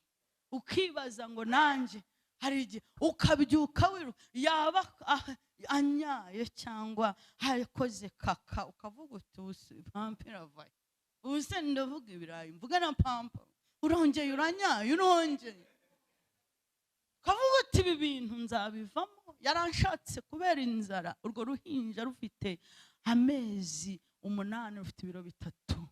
Ukibaza ngo nanjye hari igihe ukabyuka wiru yaba anyaye cyangwa hakoze kaka, ukavuga uti pampira vaye, ubuse ndavuga ibirayi mvuga na pampa, urongeye uranyaye, urongeye ukavuga uti ibi bintu nzabivamo. Yaranshatse kubera inzara. Urwo ruhinja rufite amezi 8, rufite ibiro 3.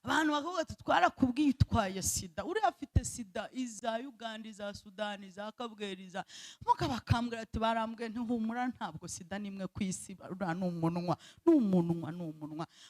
abantu bakavuga ati twarakubwiye utwaye sida, uri afite sida iza Uganda, iza Sudani, iza Kabweriza. Muka bakambwira ati barambwe ntihumura, ntabwo sida nimwe kwisi, ura n'umunwa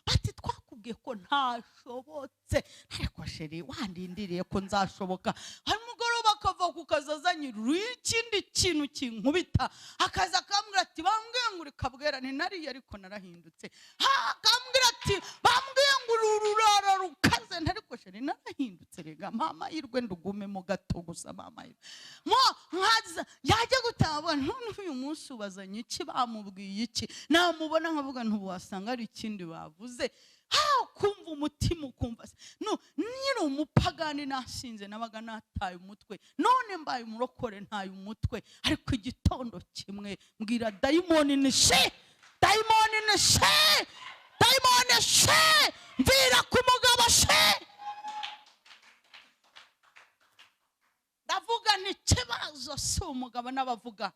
bati twakubwiye ko ntashobotse. Ariko sheri wandindiriye ko nzashoboka. Hari mugoroba akava ku kazazanye ikindi kintu kinkubita, akaza akambwira ati bambwiye ngo uri Kabwera, ni nari ariko narahindutse. Akambwira ati bambwiye ngo ururara rukaze, ntariko sheri narahindutse. Rega mama yirwe ndugume mu gato gusa mama yirwe mo nkaza yajya gutabwa. None uyu munsi ubazanye iki, bamubwiye iki, namubona nkavuga ntuwasanga ari ikindi bavuze. Kumva umutima ukumva no nyine umupagani nasinze, nabaga nataye umutwe, none mbaye umurokore ntaye umutwe. Ariko igitondo kimwe mbwira dayimoni ni she, dayimoni ni she, dayimoni she, mvira ku mugabo she. Ndavuga ni kibazo si umugabo n'abavuga,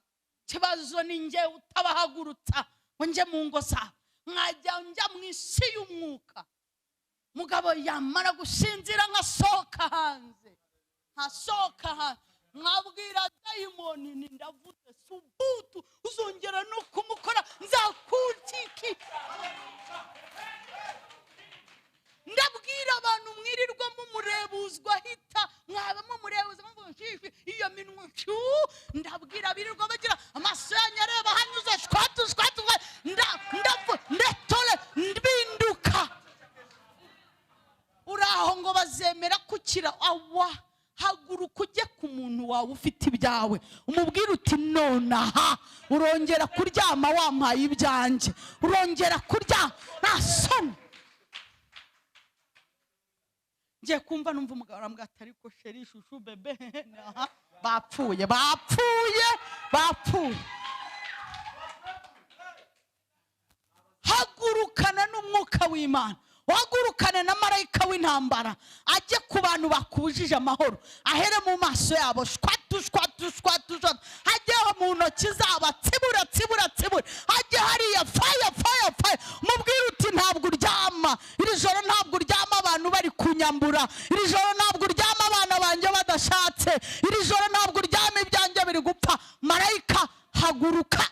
kibazo ni nge utabahagurutsa ngo nje mu ngo zabo, nkajya njya mu isi y'umwuka. Mugabo yamara gusinzira nkasohoka hanze, mwabwira dayimoni ni ndavuze subutu uzongera no kumukora nzakutiki. Ndabwira abantu mwirirwa mu murebuzwa hita, mwaba mu murebuza ngo nshifi iyo minwa cyu. Ndabwira birirwa bagira amaso yanyareba hanyuze shwatu ndetole ndbinduka. Uraho ngo bazemera kukira awa. Haguruka ujye ku muntu wawe ufite ibyawe, umubwira uti nonaha urongera kuryama wampaye ibyanjye, urongera kurya nasoni. Ngiye kumva numva umugabo arambwira ati ariko sheri shushu bebe bapfuye. Hagurukana n'umwuka w'Imana, wagurukane na marayika w'intambara, ajye ku bantu bakubujije amahoro, ahere mu maso yabo shwatu, hajyeho mu ntoki zabo tsibura, hajye hariya fire. Mubwire uti ntabwo uryama iri joro, ntabwo uryama abantu bari kunyambura iri joro, ntabwo uryama abana banjye badashatse iri joro, ntabwo uryama ibyanjye biri gupfa. Marayika haguruka.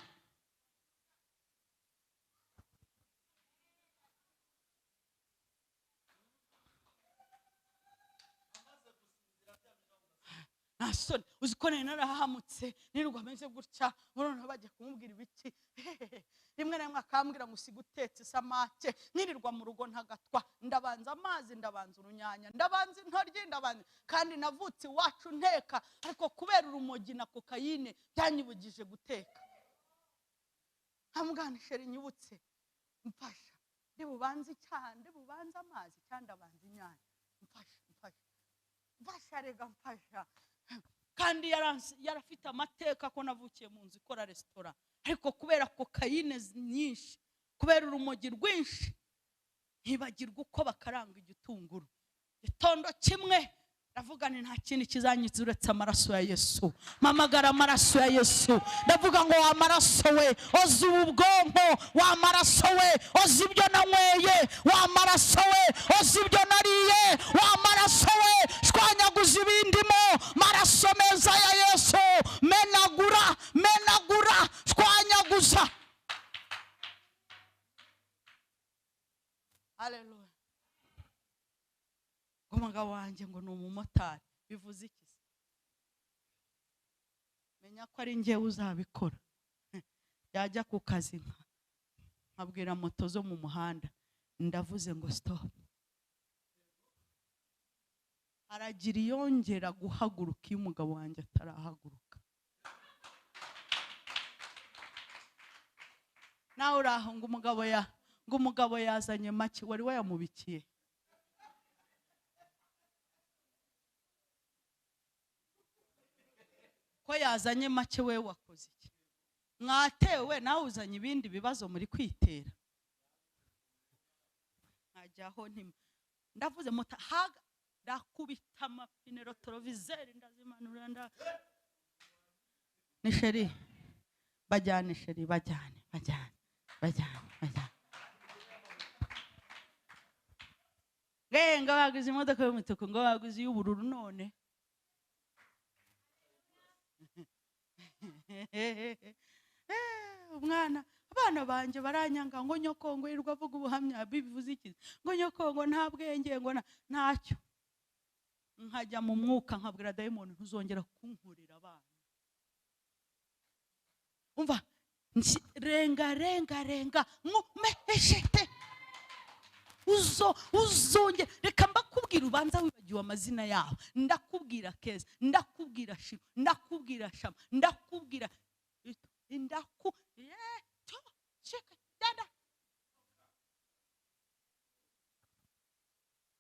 Nasoni uzikone narahamutse nirwa meze gutya, urona bajye kumubwira ibiki. Rimwe na rimwe akambwira ngo usigutetse samake, nirirwa mu rugo ntagatwa, ndabanza amazi, ndabanza urunyanya, ndabanza intoryi, ndabanza kandi navutse iwacu nteka, ariko kubera urumogi na kokayine byanyibugije guteka. Hamganishere nyibutse mfasha, ndibubanze icyaha, ndibubanze amazi cyangwa ndabanza inyanya, mfasha rega mfasha. Kandi yarafite amateka ko navukiye mu nzu ikora restaurant, ariko kubera kokayine nyinshi, kubera urumogi rwinshi, ntibagirwa uko bakaranga igitunguru. Gitondo kimwe ndavuga nti nta kindi kizanyiza uretse amaraso ya Yesu. Mpamagara amaraso ya Yesu. Ndavuga ngo wa maraso we oza ubu bwonko, wa maraso we oza ibyo nanyweye, wa maraso we oza ibyo nariye, wa maraso we shwanyaguza ibindimo. Maraso meza ya Yesu, menagura, menagura, shwanyaguza. Haleluya. Umugabo wanjye ngo ni umumotari. Bivuze iki? Menya ko ari njye uzabikora. Yajya ku kazi nkabwira moto zo mu muhanda, ndavuze ngo stop. Aragira yongera guhaguruka iyo umugabo wanjye atarahaguruka. Nawe uraho ngo umugabo yazanye make, wari wayamubikiye? Ko yazanye make we wakoze iki? Mwatewe nawe uzanye ibindi bibazo muri kwitera. Nkajyaho ndavuze mota haga, ndakubita amapine rotorovizeri ndazimanura ni sheri bajyane, sheri bajyane. Ngo baguze imodoka y'umutuku, ngo baguze y'ubururu none. Abana banje baranyanga ngo nyoko ngo yirwa avuga ubuhamya. Bivuze iki? Ngo nyoko ngo nta bwenge, ngo ntacyo. Nkajya mu mwuka nkabwira dayimoni ntuzongera kunkurira abana. Umva renga mumeshete uzonge. Reka mbakubwira ubanza wibagiwe amazina yabo. Ndakubwira Keza, ndakubwira Shima, ndakubwira Shama, ndakubwira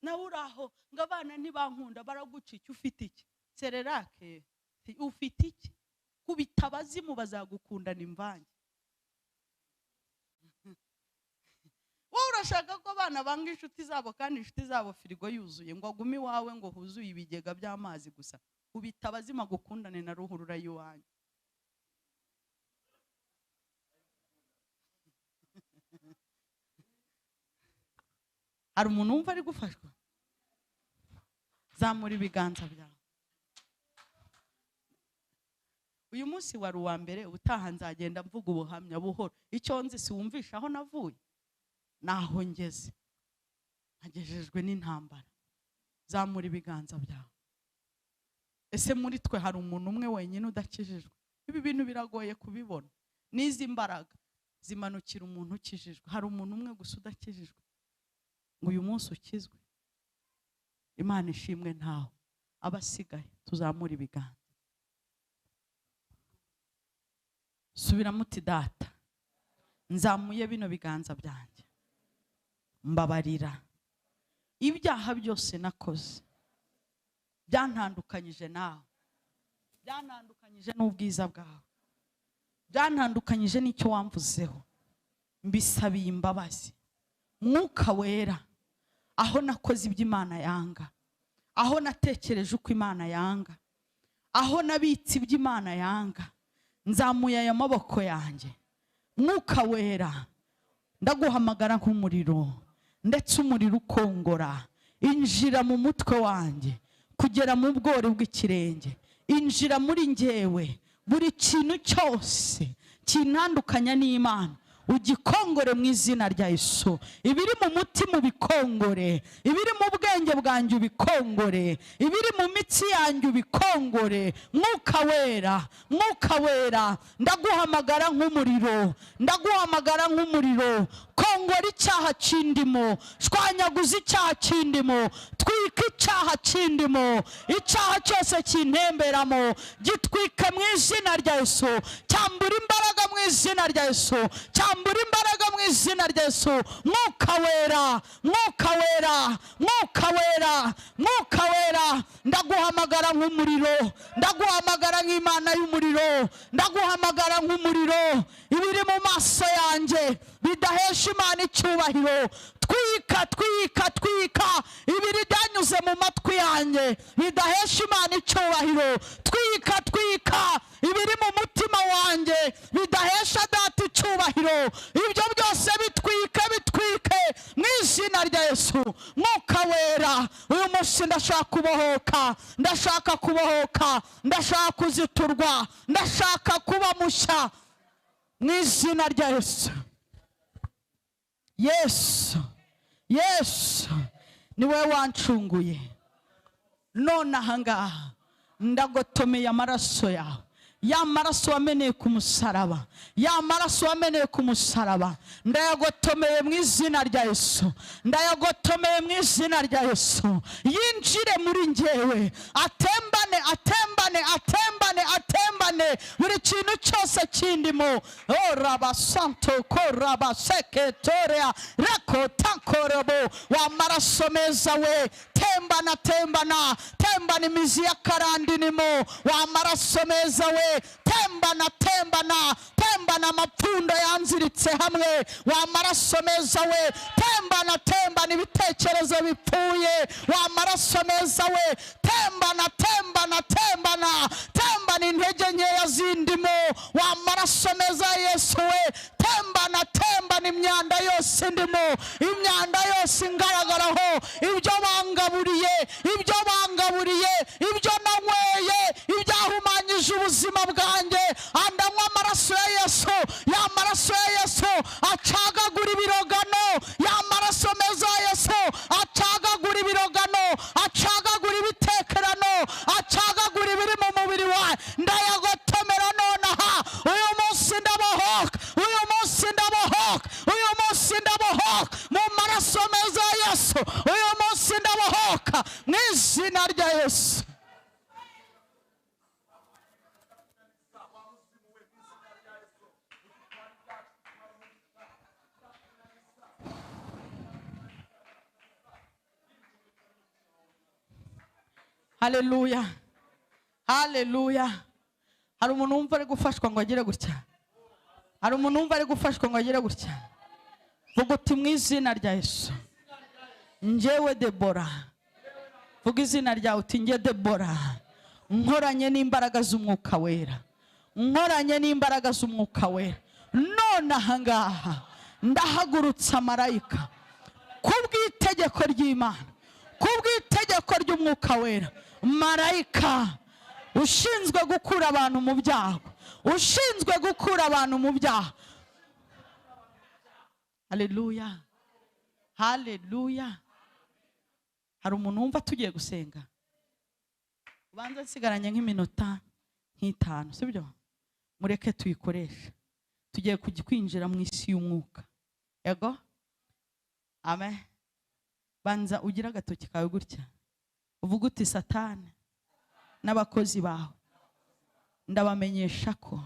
nawe uraho ngo abana ntibankunda baraguca iki? Ufite iki? Sererake ufite iki? Kubita abazimu bazagukundana imvange. Wowe urashaka ko abana banga inshuti zabo kandi inshuti zabo firigo yuzuye, ngo agume iwawe ngo huzuye ibigega by'amazi gusa. Kubita abazima gukundane na ruhurura y'uwanyu. Hari umuntu wumva ari gufashwa? Zamura ibiganza byawe. Uyu munsi wari uwa mbere, utaha nzagenda mvuga ubuhamya buhoro. Icyo nzi si wumvisha aho navuye, naho ngeze, nagejejwe n'intambara. Zamura ibiganza byawe. Ese muri twe hari umuntu umwe wenyine udakijijwe? Ibi bintu biragoye kubibona. N'izi mbaraga zimanukira umuntu ukijijwe. Hari umuntu umwe gusa udakijijwe ngo uyu munsi ukizwe. Imana ishimwe ntawe. Abasigaye tuzamura ibiganza. Subira muti data, nzamuye bino biganza byanjye, mbabarira ibyaha byose nakoze byantandukanyije nawe, byantandukanyije n'ubwiza bwawe, byantandukanyije n'icyo wamvuzeho. Mbisabiye imbabazi. Mwuka wera, aho nakoze iby'Imana yanga, aho natekereje uko Imana yanga, aho nabitse iby'Imana yanga, nzamuye aya maboko yanjye. Mwuka wera, ndaguhamagara nk'umuriro, ndetse umuriro ukongora. Injira mu mutwe wanjye kugera mu bworo bw'ikirenge. Injira muri njyewe, buri kintu cyose kintandukanya n'Imana ugikongore mu izina rya Yesu. Ibiri mu mutima ubikongore, ibiri mu bwenge bwanjye ubikongore, ibiri mu mitsi yanjye ubikongore. Mwuka wera, mwuka wera, ndaguhamagara nk'umuriro, ndaguhamagara nk'umuriro. Kongora icyaha kindimo, shwanyaguza icyaha kindimo, twika icyaha kindimo. Icyaha cyose kintemberamo gitwike mu izina rya Yesu. Cyambura imbaraga mu izina rya Yesu, cyambura imbaraga mu izina rya Yesu. Mwuka wera, mwuka wera, mwuka wera, mwuka wera, ndaguhamagara nk'umuriro, ndaguhamagara nk'Imana y'umuriro, ndaguhamagara nk'umuriro. Ibiri mu maso yanjye bidahesha Imana icyubahiro, twika twika twika. Ibiri byanyuze mu matwi yanjye bidahesha Imana icyubahiro, twika twika. Ibiri mu mutima wanjye bidahesha Data icyubahiro, ibyo byose bitwike bitwike mu izina rya Yesu. Mwuka wera, uyu munsi ndashaka kubohoka, ndashaka kubohoka, ndashaka kuziturwa, ndashaka kuba mushya mu izina rya Yesu. Yesu, Yesu niwe wancunguye, none ahangaha ndagotomeye amaraso yawe, ya maraso wameneye ku musaraba, ya maraso wameneye ku musaraba, ndayagotomeye mu izina rya Yesu, ndayagotomeye mu izina rya Yesu. Yinjire muri njyewe, atembane atembane atembane atembane buri kintu cyose kindimo. Oraba santo koraba seketoria rakotankorabo. Wa maraso meza we, tembana tembana tembana imizi ya karandi nimo. Wa maraso meza we, tembana tembana tembana amapfundo yanziritse hamwe. Wa maraso meza we, tembana tembana ibitekerezo bipfuye. Wa maraso meza we, tembana tembana tembana tembana intege nkeya zindimo. Wa maraso meza Yesu we, tembana tembana imyanda yose ndimo, imyanda yose ingaragaraho, ibyo bangaburiye, ibyo bangaburiye, ibyo nanyweye, ibyahumanyije ubuzima bwanjye. Andanywa amaraso ya Yesu, ya maraso ya Yesu acagagura ibirogano, ya maraso meza ya Yesu acagagura ibirogano, acagagura ibitekerano, acagagura ibiri mu mubiri wawe. Ndayagotomera nonaha, uyu munsi ndabohoka, uyu munsi ndabohoka, uyu munsi ndabohoka mu maraso meza ya Yesu, uyu munsi ndabohoka mu izina rya Yesu. Haleluya, haleluya. Hari umuntu wumva ari gufashwa ngo agire gutya? Hari umuntu wumva ari gufashwa ngo agire gutya? Vuga uti mu izina rya Yesu, njyewe Deborah. Vuga izina ryawe uti njye Deborah, nkoranye n'imbaraga z'umwuka wera, nkoranye n'imbaraga z'umwuka wera. None ahangaha ndahagurutsa marayika kubw'itegeko ry'Imana, kubw'itegeko ry'umwuka wera. Marayika ushinzwe gukura abantu mu byago, ushinzwe gukura abantu mu byaha. Haleluya, haleluya. Hari umuntu wumva tugiye gusenga? Ubanza nsigaranye nk'iminota nk'itanu, sibyo? Mureke tuyikoreshe, tugiye kwinjira mu isi y'umwuka. Yego, amen. Banza ugira agatoki kawe gutya, uvuga uti Satani n'abakozi bawe ndabamenyesha ko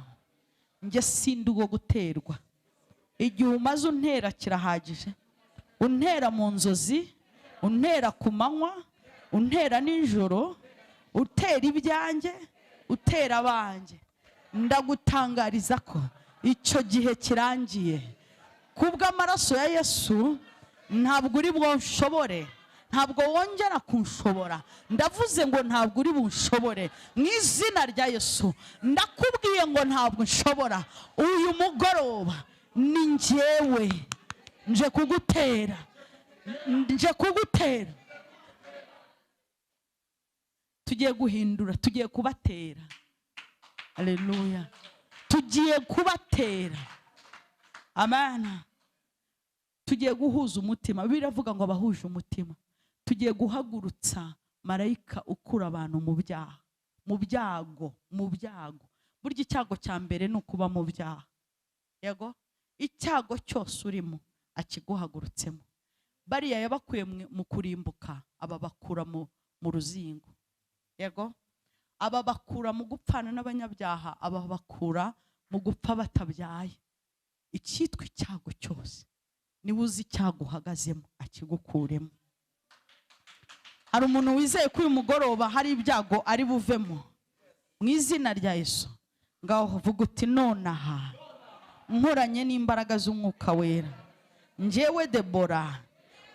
njye sindi uwo guterwa. Igihe umaze untera kirahagije, untera mu nzozi, untera ku manywa, untera nijoro, utera ibyanjye, utera abanjye. Ndagutangariza ko icyo gihe kirangiye. Kubw'amaraso ya Yesu ntabwo uri bunshobore, ntabwo wongera kunshobora. Ndavuze ngo ntabwo uri bunshobore mu izina rya Yesu. Ndakubwiye ngo ntabwo nshobora. Uyu mugoroba ni njyewe nje kugutera, nje kugutera. Tugiye guhindura, tugiye kubatera. Haleluya, tugiye kubatera. Amen. Tugiye guhuza umutima. Biravuga ngo abahuje umutima. Tugiye guhagurutsa marayika ukura abantu mu byaha, mu byago, mu byago. Burya icyago cya mbere ni ukuba mu byaha. Yego, icyago cyose urimo akiguhagurutsemo. Bariya yabakuye mu kurimbuka, aba bakura mu ruzingo. Yego, aba bakura mu gupfana n'abanyabyaha, aba bakura mu gupfa batabyaye. Icyitwa icyago cyose, niba uzi icyago uhagazemo akigukuremo. hari umuntu wizeye ko uyu mugoroba hari ibyago ari buvemo mu izina rya Yesu. Ngaho vuga uti nonaha nkoranye n'imbaraga z'umwuka wera, njyewe Deborah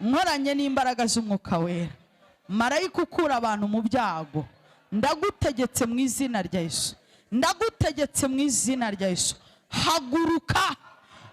nkoranye n'imbaraga z'umwuka wera, marayika ukura abantu mu byago, ndagutegetse mu izina rya Yesu, ndagutegetse mu izina rya Yesu, haguruka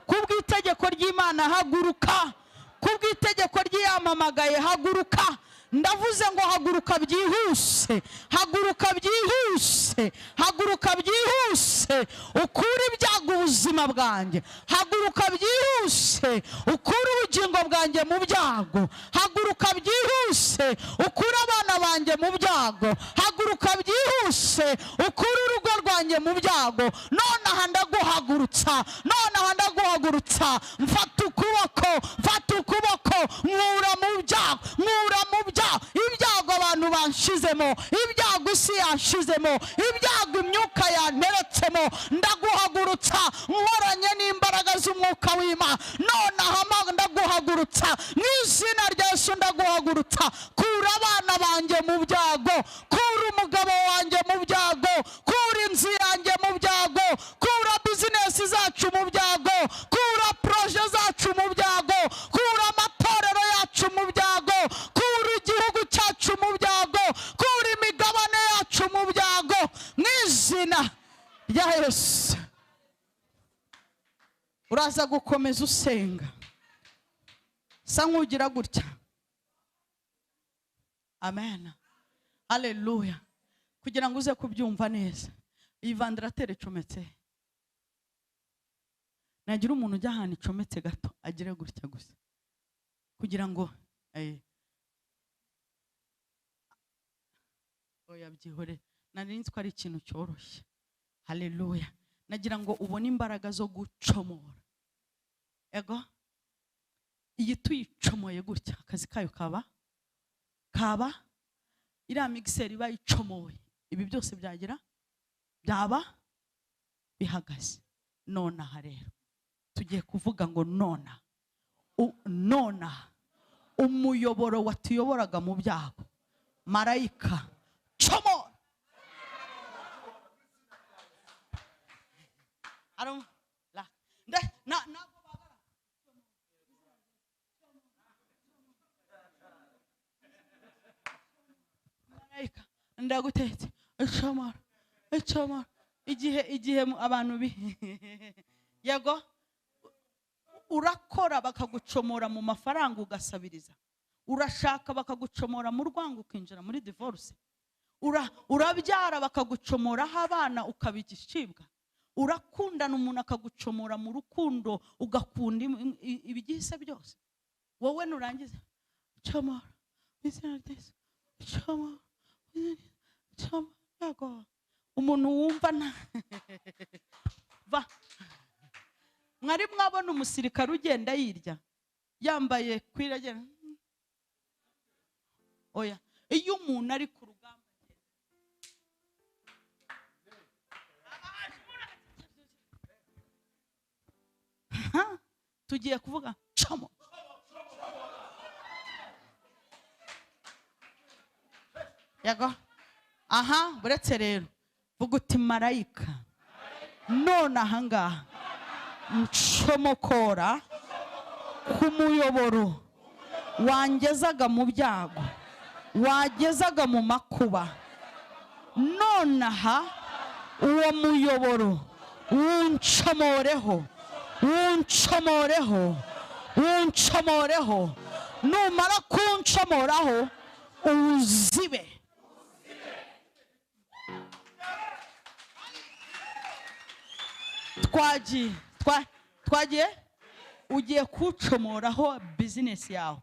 kubw'itegeko ry'Imana, haguruka kubw'itegeko ry'iyamamagaye, haguruka. Ndavuze ngo haguruka byihuse, haguruka byihuse, haguruka byihuse, ukure ibyago ubuzima bwanjye, haguruka byihuse, ukure ubugingo bwanjye mu byago, haguruka byihuse, ukure abana banjye mu byago, haguruka byihuse, ukure urugo rwanjye mu byago. Nonaha ndaguhagurutsa, nonaha ndaguhagurutsa, mfata ukuboko, mfata ukuboko, nkura mu byago, nkura mu byago, ibyago abantu banshizemo, ibyago isi yanshizemo, ibyago imyuka yanteretsemo, ndaguhagurutsa nkoranye n'imbaraga z'umwuka w'Imana. Nonaha ndaguhagurutsa mu izina rya Yesu, ndaguhagurutsa. Kura abana banjye mu byago, kura umugabo wanjye mu byago, kura inzu yanjye mu byago, kura bizinesi zacu mu byago, kura proje zacu mu byago, kura amatorero yacu mu byago, kura igihugu cyacu mu byago, kura imigabane yacu mu byago mu izina rya Yesu. Uraza gukomeza usenga, sa nk'ugira gutya. Amen, haleluya. Kugira ngo uze kubyumva neza, iyi vandarateri icometse, nagira umuntu ujya ahantu icometse gato agire gutya gusa, kugira ngo oya byihore, nari nzi ko ari ikintu cyoroshye. Haleluya. Nagira ngo ubone imbaraga zo gucomora. Ego iyi tuyicomoye gutya, akazi kayo kaba iriya mixeri bayicomoye, ibi byose byagira byaba bihagaze. Nonaha rero tugiye kuvuga ngo nona umuyoboro watuyoboraga mu byago, marayika comora. Marayika ndagutetse, comora, comora. Igihe abantu yego urakora bakagucomora mu mafaranga ugasabiriza, urashaka bakagucomora mu rwango ukinjira muri divorce, urabyara bakagucomoraho abana ukaba igicibwa, urakundana umuntu akagucomora mu rukundo ugakunda ibigihise byose. Wowe nurangiza comora bizina ryese, comora yego umuntu wumva na va. Mwari mwabona umusirikare ugenda yirya yambaye kwiragera? Oya, iyo umuntu ari ku rugamba tugiye kuvuga como. Yego, aha, buretse rero vuga uti marayika none ahangaha ncomokora ku muyoboro wangezaga mu byago, wagezaga mu makuba. Nonaha uwo muyoboro wuncomoreho, wuncomoreho, wuncomoreho. Numara kuncomoraho uzibe. Twagiye ugiye kucomoraho bizinesi yawe,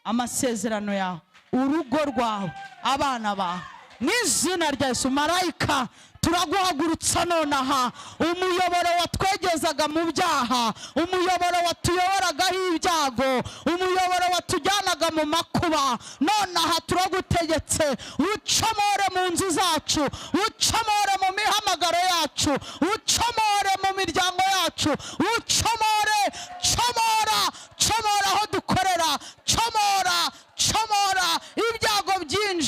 amasezerano yawe, urugo rwawe, abana bawe mu izina rya Yesu. Marayika turaguhagurutsa nonaha, umuyoboro watwegezaga mu byaha, umuyoboro watuyoboragaho ibyago, umuyoboro watujyanaga mu makuba, nonaha turagutegetse ucomore mu nzu zacu, ucomore mu mihamagaro yacu, ucomore mu miryango yacu, ucomore, comora, comora aho dukorera, comora, comora ibyago byinshi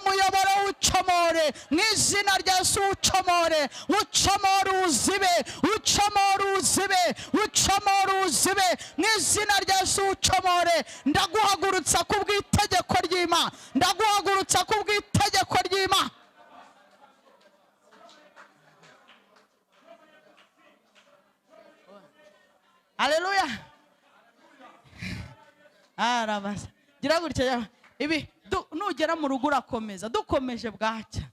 muyoboro ucomore mu izina rya Yesu. Ucomore, ucomore uzibe, ucomore uzibe, ucomore uzibe mu izina rya Yesu. Ucomore. Ndaguhagurutsa kubw'itegeko ry'Imana, ndaguhagurutsa kubw'itegeko ry'Imana. Haleluya. Arabasa. Gira gutya ibi nugera mu rugo urakomeza. Dukomeje bwacya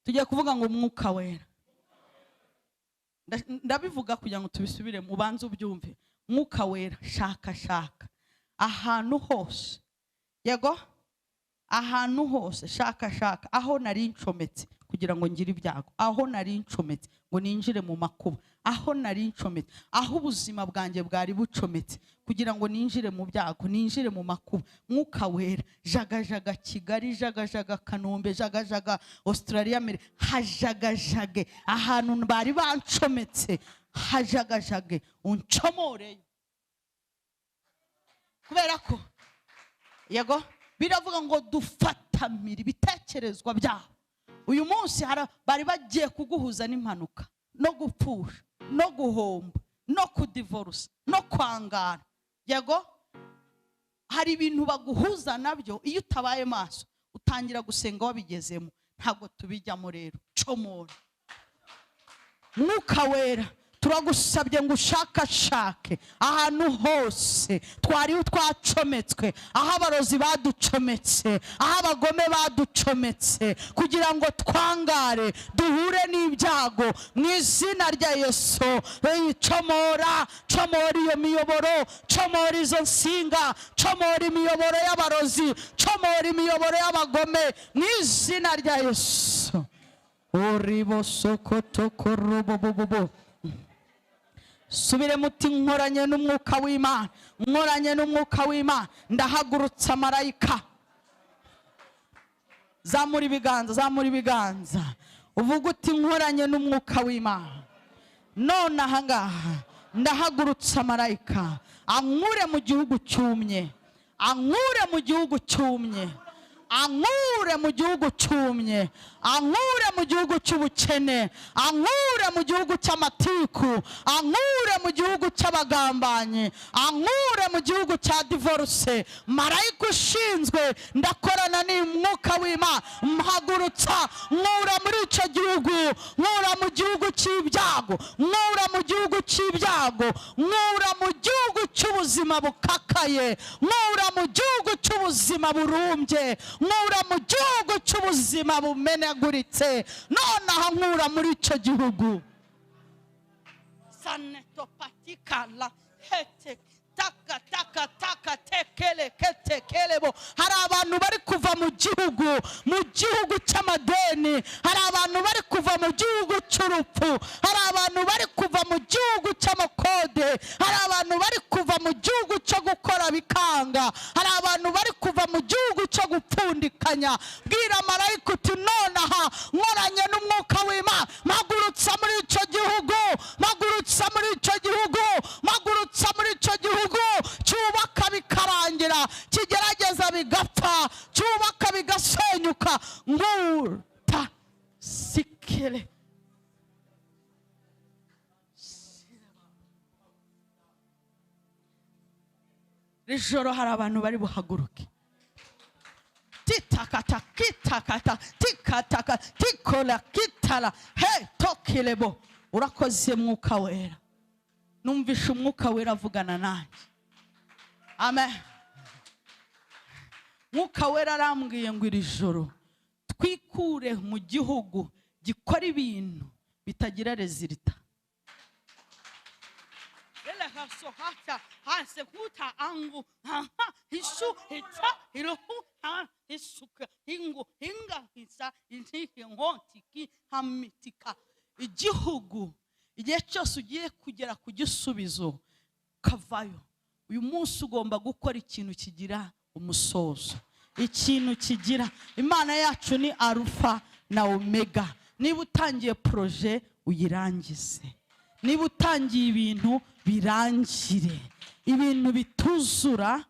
tugiye kuvuga ngo umwuka wera. Ndabivuga kugira ngo tubisubire mu banze ubyumve. Mwuka wera, shaka shaka ahantu hose, yego ahantu hose, shaka shaka aho nari ncometse kugira ngo ngire ibyago, aho nari ncometse ngo ninjire mu makuba, aho nari ncometse, aho ubuzima bwanjye bwari bucometse kugira ngo ninjire mu byago, ninjire mu makuba. Mwuka wera, jagajaga Kigali, jagajaga Kanombe, jagajaga Australia, hajagajage ahantu bari bancometse, hajagajage uncomoreye. Kubera ko yego biravuga ngo dufatamira ibitekerezwa byabo. Uyu munsi bari bagiye kuguhuza n'impanuka no gupfusha no guhomba no kudivorce no kwangara. Yego hari ibintu baguhuza nabyo, iyo utabaye maso utangira gusenga wabigezemo. Ntabwo tubijyamo rero. Comora. Mwuka wera, turagusabye ngo ushakashake ahantu hose twari twacometswe, aho abarozi baducometse, aho abagome baducometse, kugira ngo twangare duhure n'ibyago mu izina rya Yesu. Comora, comora iyo miyoboro, comora izo nsinga, comora imiyoboro y'abarozi, comora imiyoboro y'abagome mu izina rya Yesu. Uribo sokoto korobobobo. Subire muti nkoranye n'umwuka w'Imana, nkoranye n'umwuka w'Imana. Ndahagurutsa marayika. Zamura ibiganza, zamura ibiganza, uvuga uti nkoranye n'umwuka w'Imana. None aha ngaha ndahagurutsa marayika ankure mu gihugu cyumye, ankure mu gihugu cyumye, ankure mu gihugu cyumye, ankure mu gihugu cy'ubukene, ankure mu gihugu cy'amatiku, ankure mu gihugu cy'abagambanyi, ankure mu gihugu cya divorce. Marayika ushinzwe ndakorana n'umwuka w'Imana, mpagurutsa nkura muri icyo gihugu, nkura mu gihugu cy'ibyago, nkura mu gihugu cy'ibyago, nkura mu gihugu cy'ubuzima bukakaye, nkura mu gihugu cy'ubuzima burumbye, nkura mu gihugu cy'ubuzima bumenaguritse. Nonaha nkura muri icyo gihugu. Sanetopatikala hete taka taka taka tekele ketekelebo. Hari abantu bari kuva mu gihugu cy'amadeni, hari abantu bari kuva mu gihugu cy'urupfu, hari abantu bari kuva mu gihugu cy'amakode, hari abantu bari kuva mu gihugu cyo gukora bikanga, hari abantu bari kuva mu gihugu cyo gupfundikanya. Bwira marayika uti nonaha nkoranye n'umwuka w'Imana, mpagurutsa muri icyo gihugu, mpagurutsa muri icyo gihugu, mpagurutsa muri icyo gihugu. Cyubaka bikarangira, kigerageza bigapfa, cyubaka bigasenyuka. Nguta sikele. Rijoro hari abantu bari buhaguruke. Titakata kitakata tikataka tikola kitala he tokilebo. Urakoze mwuka wera. Numvisha umwuka wera avugana nanjye. Amen. Mwuka wera arambwiye ngo iri joro twikure mu gihugu gikora ibintu bitagira resulta. Ele haso hata hase kuta angu hisu hita hirohu hisuka hingu hinga hisa intihe nkotiki hamitika. Igihugu igihe cyose ugiye kugera ku gisubizo kavayo, uyu munsi ugomba gukora ikintu kigira umusozo, ikintu kigira. Imana yacu ni Alpha na Omega. Niba utangiye projet uyirangize, niba utangiye ibintu birangire, ibintu bituzura.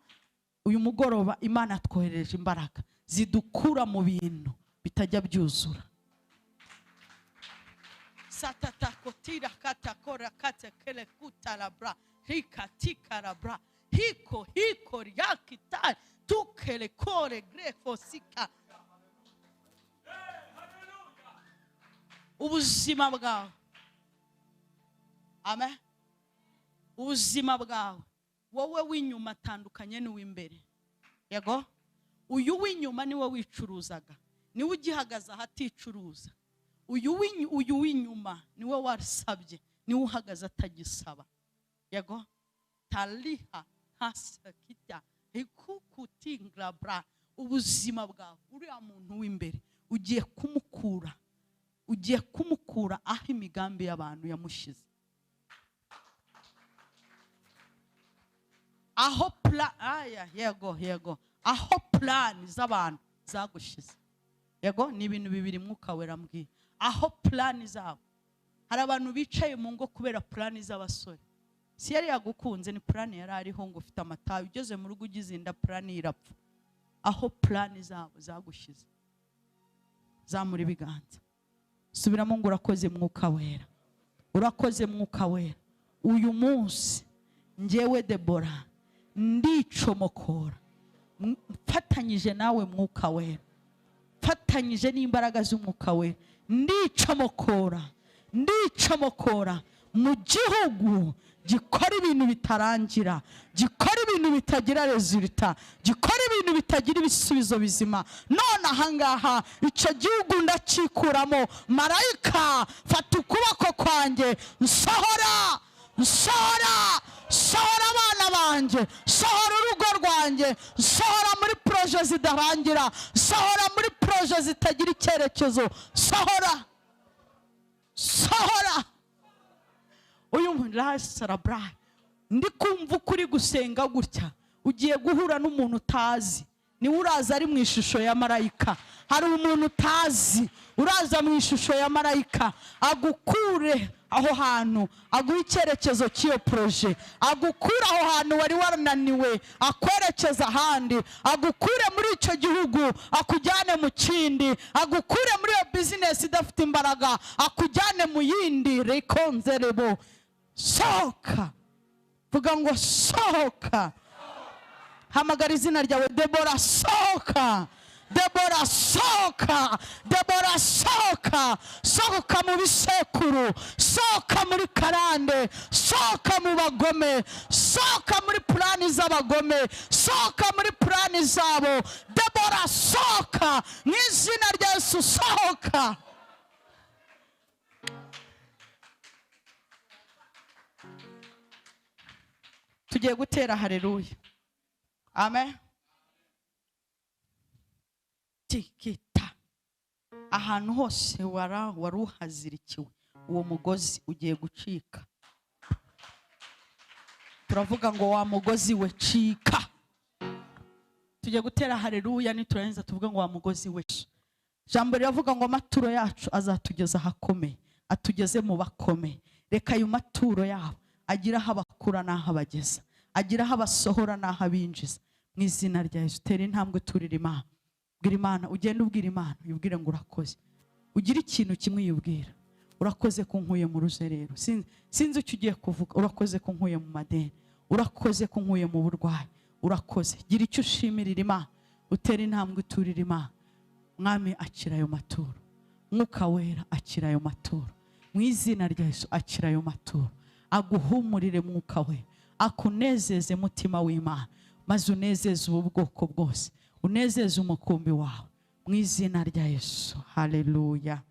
Uyu mugoroba Imana twohereje imbaraga zidukura mu bintu bitajya byuzura. Satatakotira katakora katekele kutalabra hikatikara hiko ryakita tukele kore grefosika. Ubuzima bwawe, amen, ubuzima bwawe wowe w'inyuma atandukanye n'uw'imbere. Yego, uyu w'inyuma niwe wicuruzaga, niwe ugihagaze ahaticuruza. Uyu w'inyuma niwe wasabye, niwe uhagaze atagisaba. Yego, taliha hasakita ikukutingrabra. Ubuzima bwawe uriya muntu w'imbere ugiye kumukura aho imigambi y'abantu yamushize, aho yego aho plan z'abantu zagushize. Yego, ni ibintu bibiri Mwuka Wera mbwiye. Aho plan zabo, hari abantu bicaye mu ngo kubera plan z'abasore. Si yari yagukunze, ni plan yari ariho ngo ufite amatabi, ugeze mu rugo ugize inda plan irapfa. Aho plan zabo zagushize, zamura ibiganza, subiramo ngo urakoze Mwuka Wera, urakoze Mwuka Wera. Uyu munsi njyewe Deborah ndicomokora, mfatanyije nawe Mwuka Wera, mfatanyije n'imbaraga z'Umwuka Wera, ndicomokora mu gihugu gikora ibintu bitarangira, gikora ibintu bitagira resultat, gikora ibintu bitagira ibisubizo bizima. None ahangaha icyo gihugu ndacikuramo. Marayika, fata ukuboko kwanjye, nsohora abana banjye, sohora urugo rwanjye, sohora muri proje zidarangira, sohora muri proje zitagira icyerekezo, sohora. Uyu murasarabra, ndi kumva ukuri gusenga gutya, ugiye guhura n'umuntu utazi. Ni uraza ari mu ishusho ya marayika. Hari umuntu utazi uraza mu ishusho ya marayika, agukure aho hantu, aguha icyerekezo cy'iyo proje, agukure aho hantu wari warananiwe, akwerekeza ahandi, agukure muri icyo gihugu akujyane mu kindi, agukure muri iyo business idafite imbaraga akujyane mu yindi. Rekonzerebo, sohoka, vuga ngo sohoka. Hamagara izina ryawe. Deborah, sohoka. Deborah, sohoka. Deborah, sohoka. Sohoka mu bisekuru, sohoka muri karande, sohoka mu bagome, sohoka muri plani z'abagome, sohoka muri plani zabo. Deborah, sohoka mu izina rya Yesu, sohoka. Tugiye gutera haleluya, amen. Tikita, ahantu hose wari uhazirikiwe, uwo mugozi ugiye gucika. Turavuga ngo wa mugozi we cika. Tugiye gutera haleluya, niturangiza tuvuga ngo wa mugozi we. Jambo riravuga ngo amaturo yacu azatugeza ahakomeye, atugeze mu bakomeye. Reka ayo maturo yabo agira aho abakura n'aho abageza, agira aho abasohora n'aho abinjiza. Mu izina rya Yesu, tera intambwe turira Imana. Bwira Imana, ugende ubwira Imana, uyibwire ngo urakoze. Ugira ikintu kimwe yubwira, urakoze ko nkuye mu ruzerero, sinzi icyo ugiye kuvuga. Urakoze ko nkuye mu madeni, urakoze ko nkuye mu burwayi, urakoze. Gira icyo ushimirira Imana, utera intambwe turira Imana. Mwami, akira ayo maturo. Mwuka Wera, akira ayo maturo. Mu izina rya Yesu, akira ayo maturo. Aguhumurire Mwuka we, akunezeze mutima w'Imana, maze unezeze ubu bwoko bwose, unezeze umukumbi wawe. Mu izina rya Yesu, haleluya.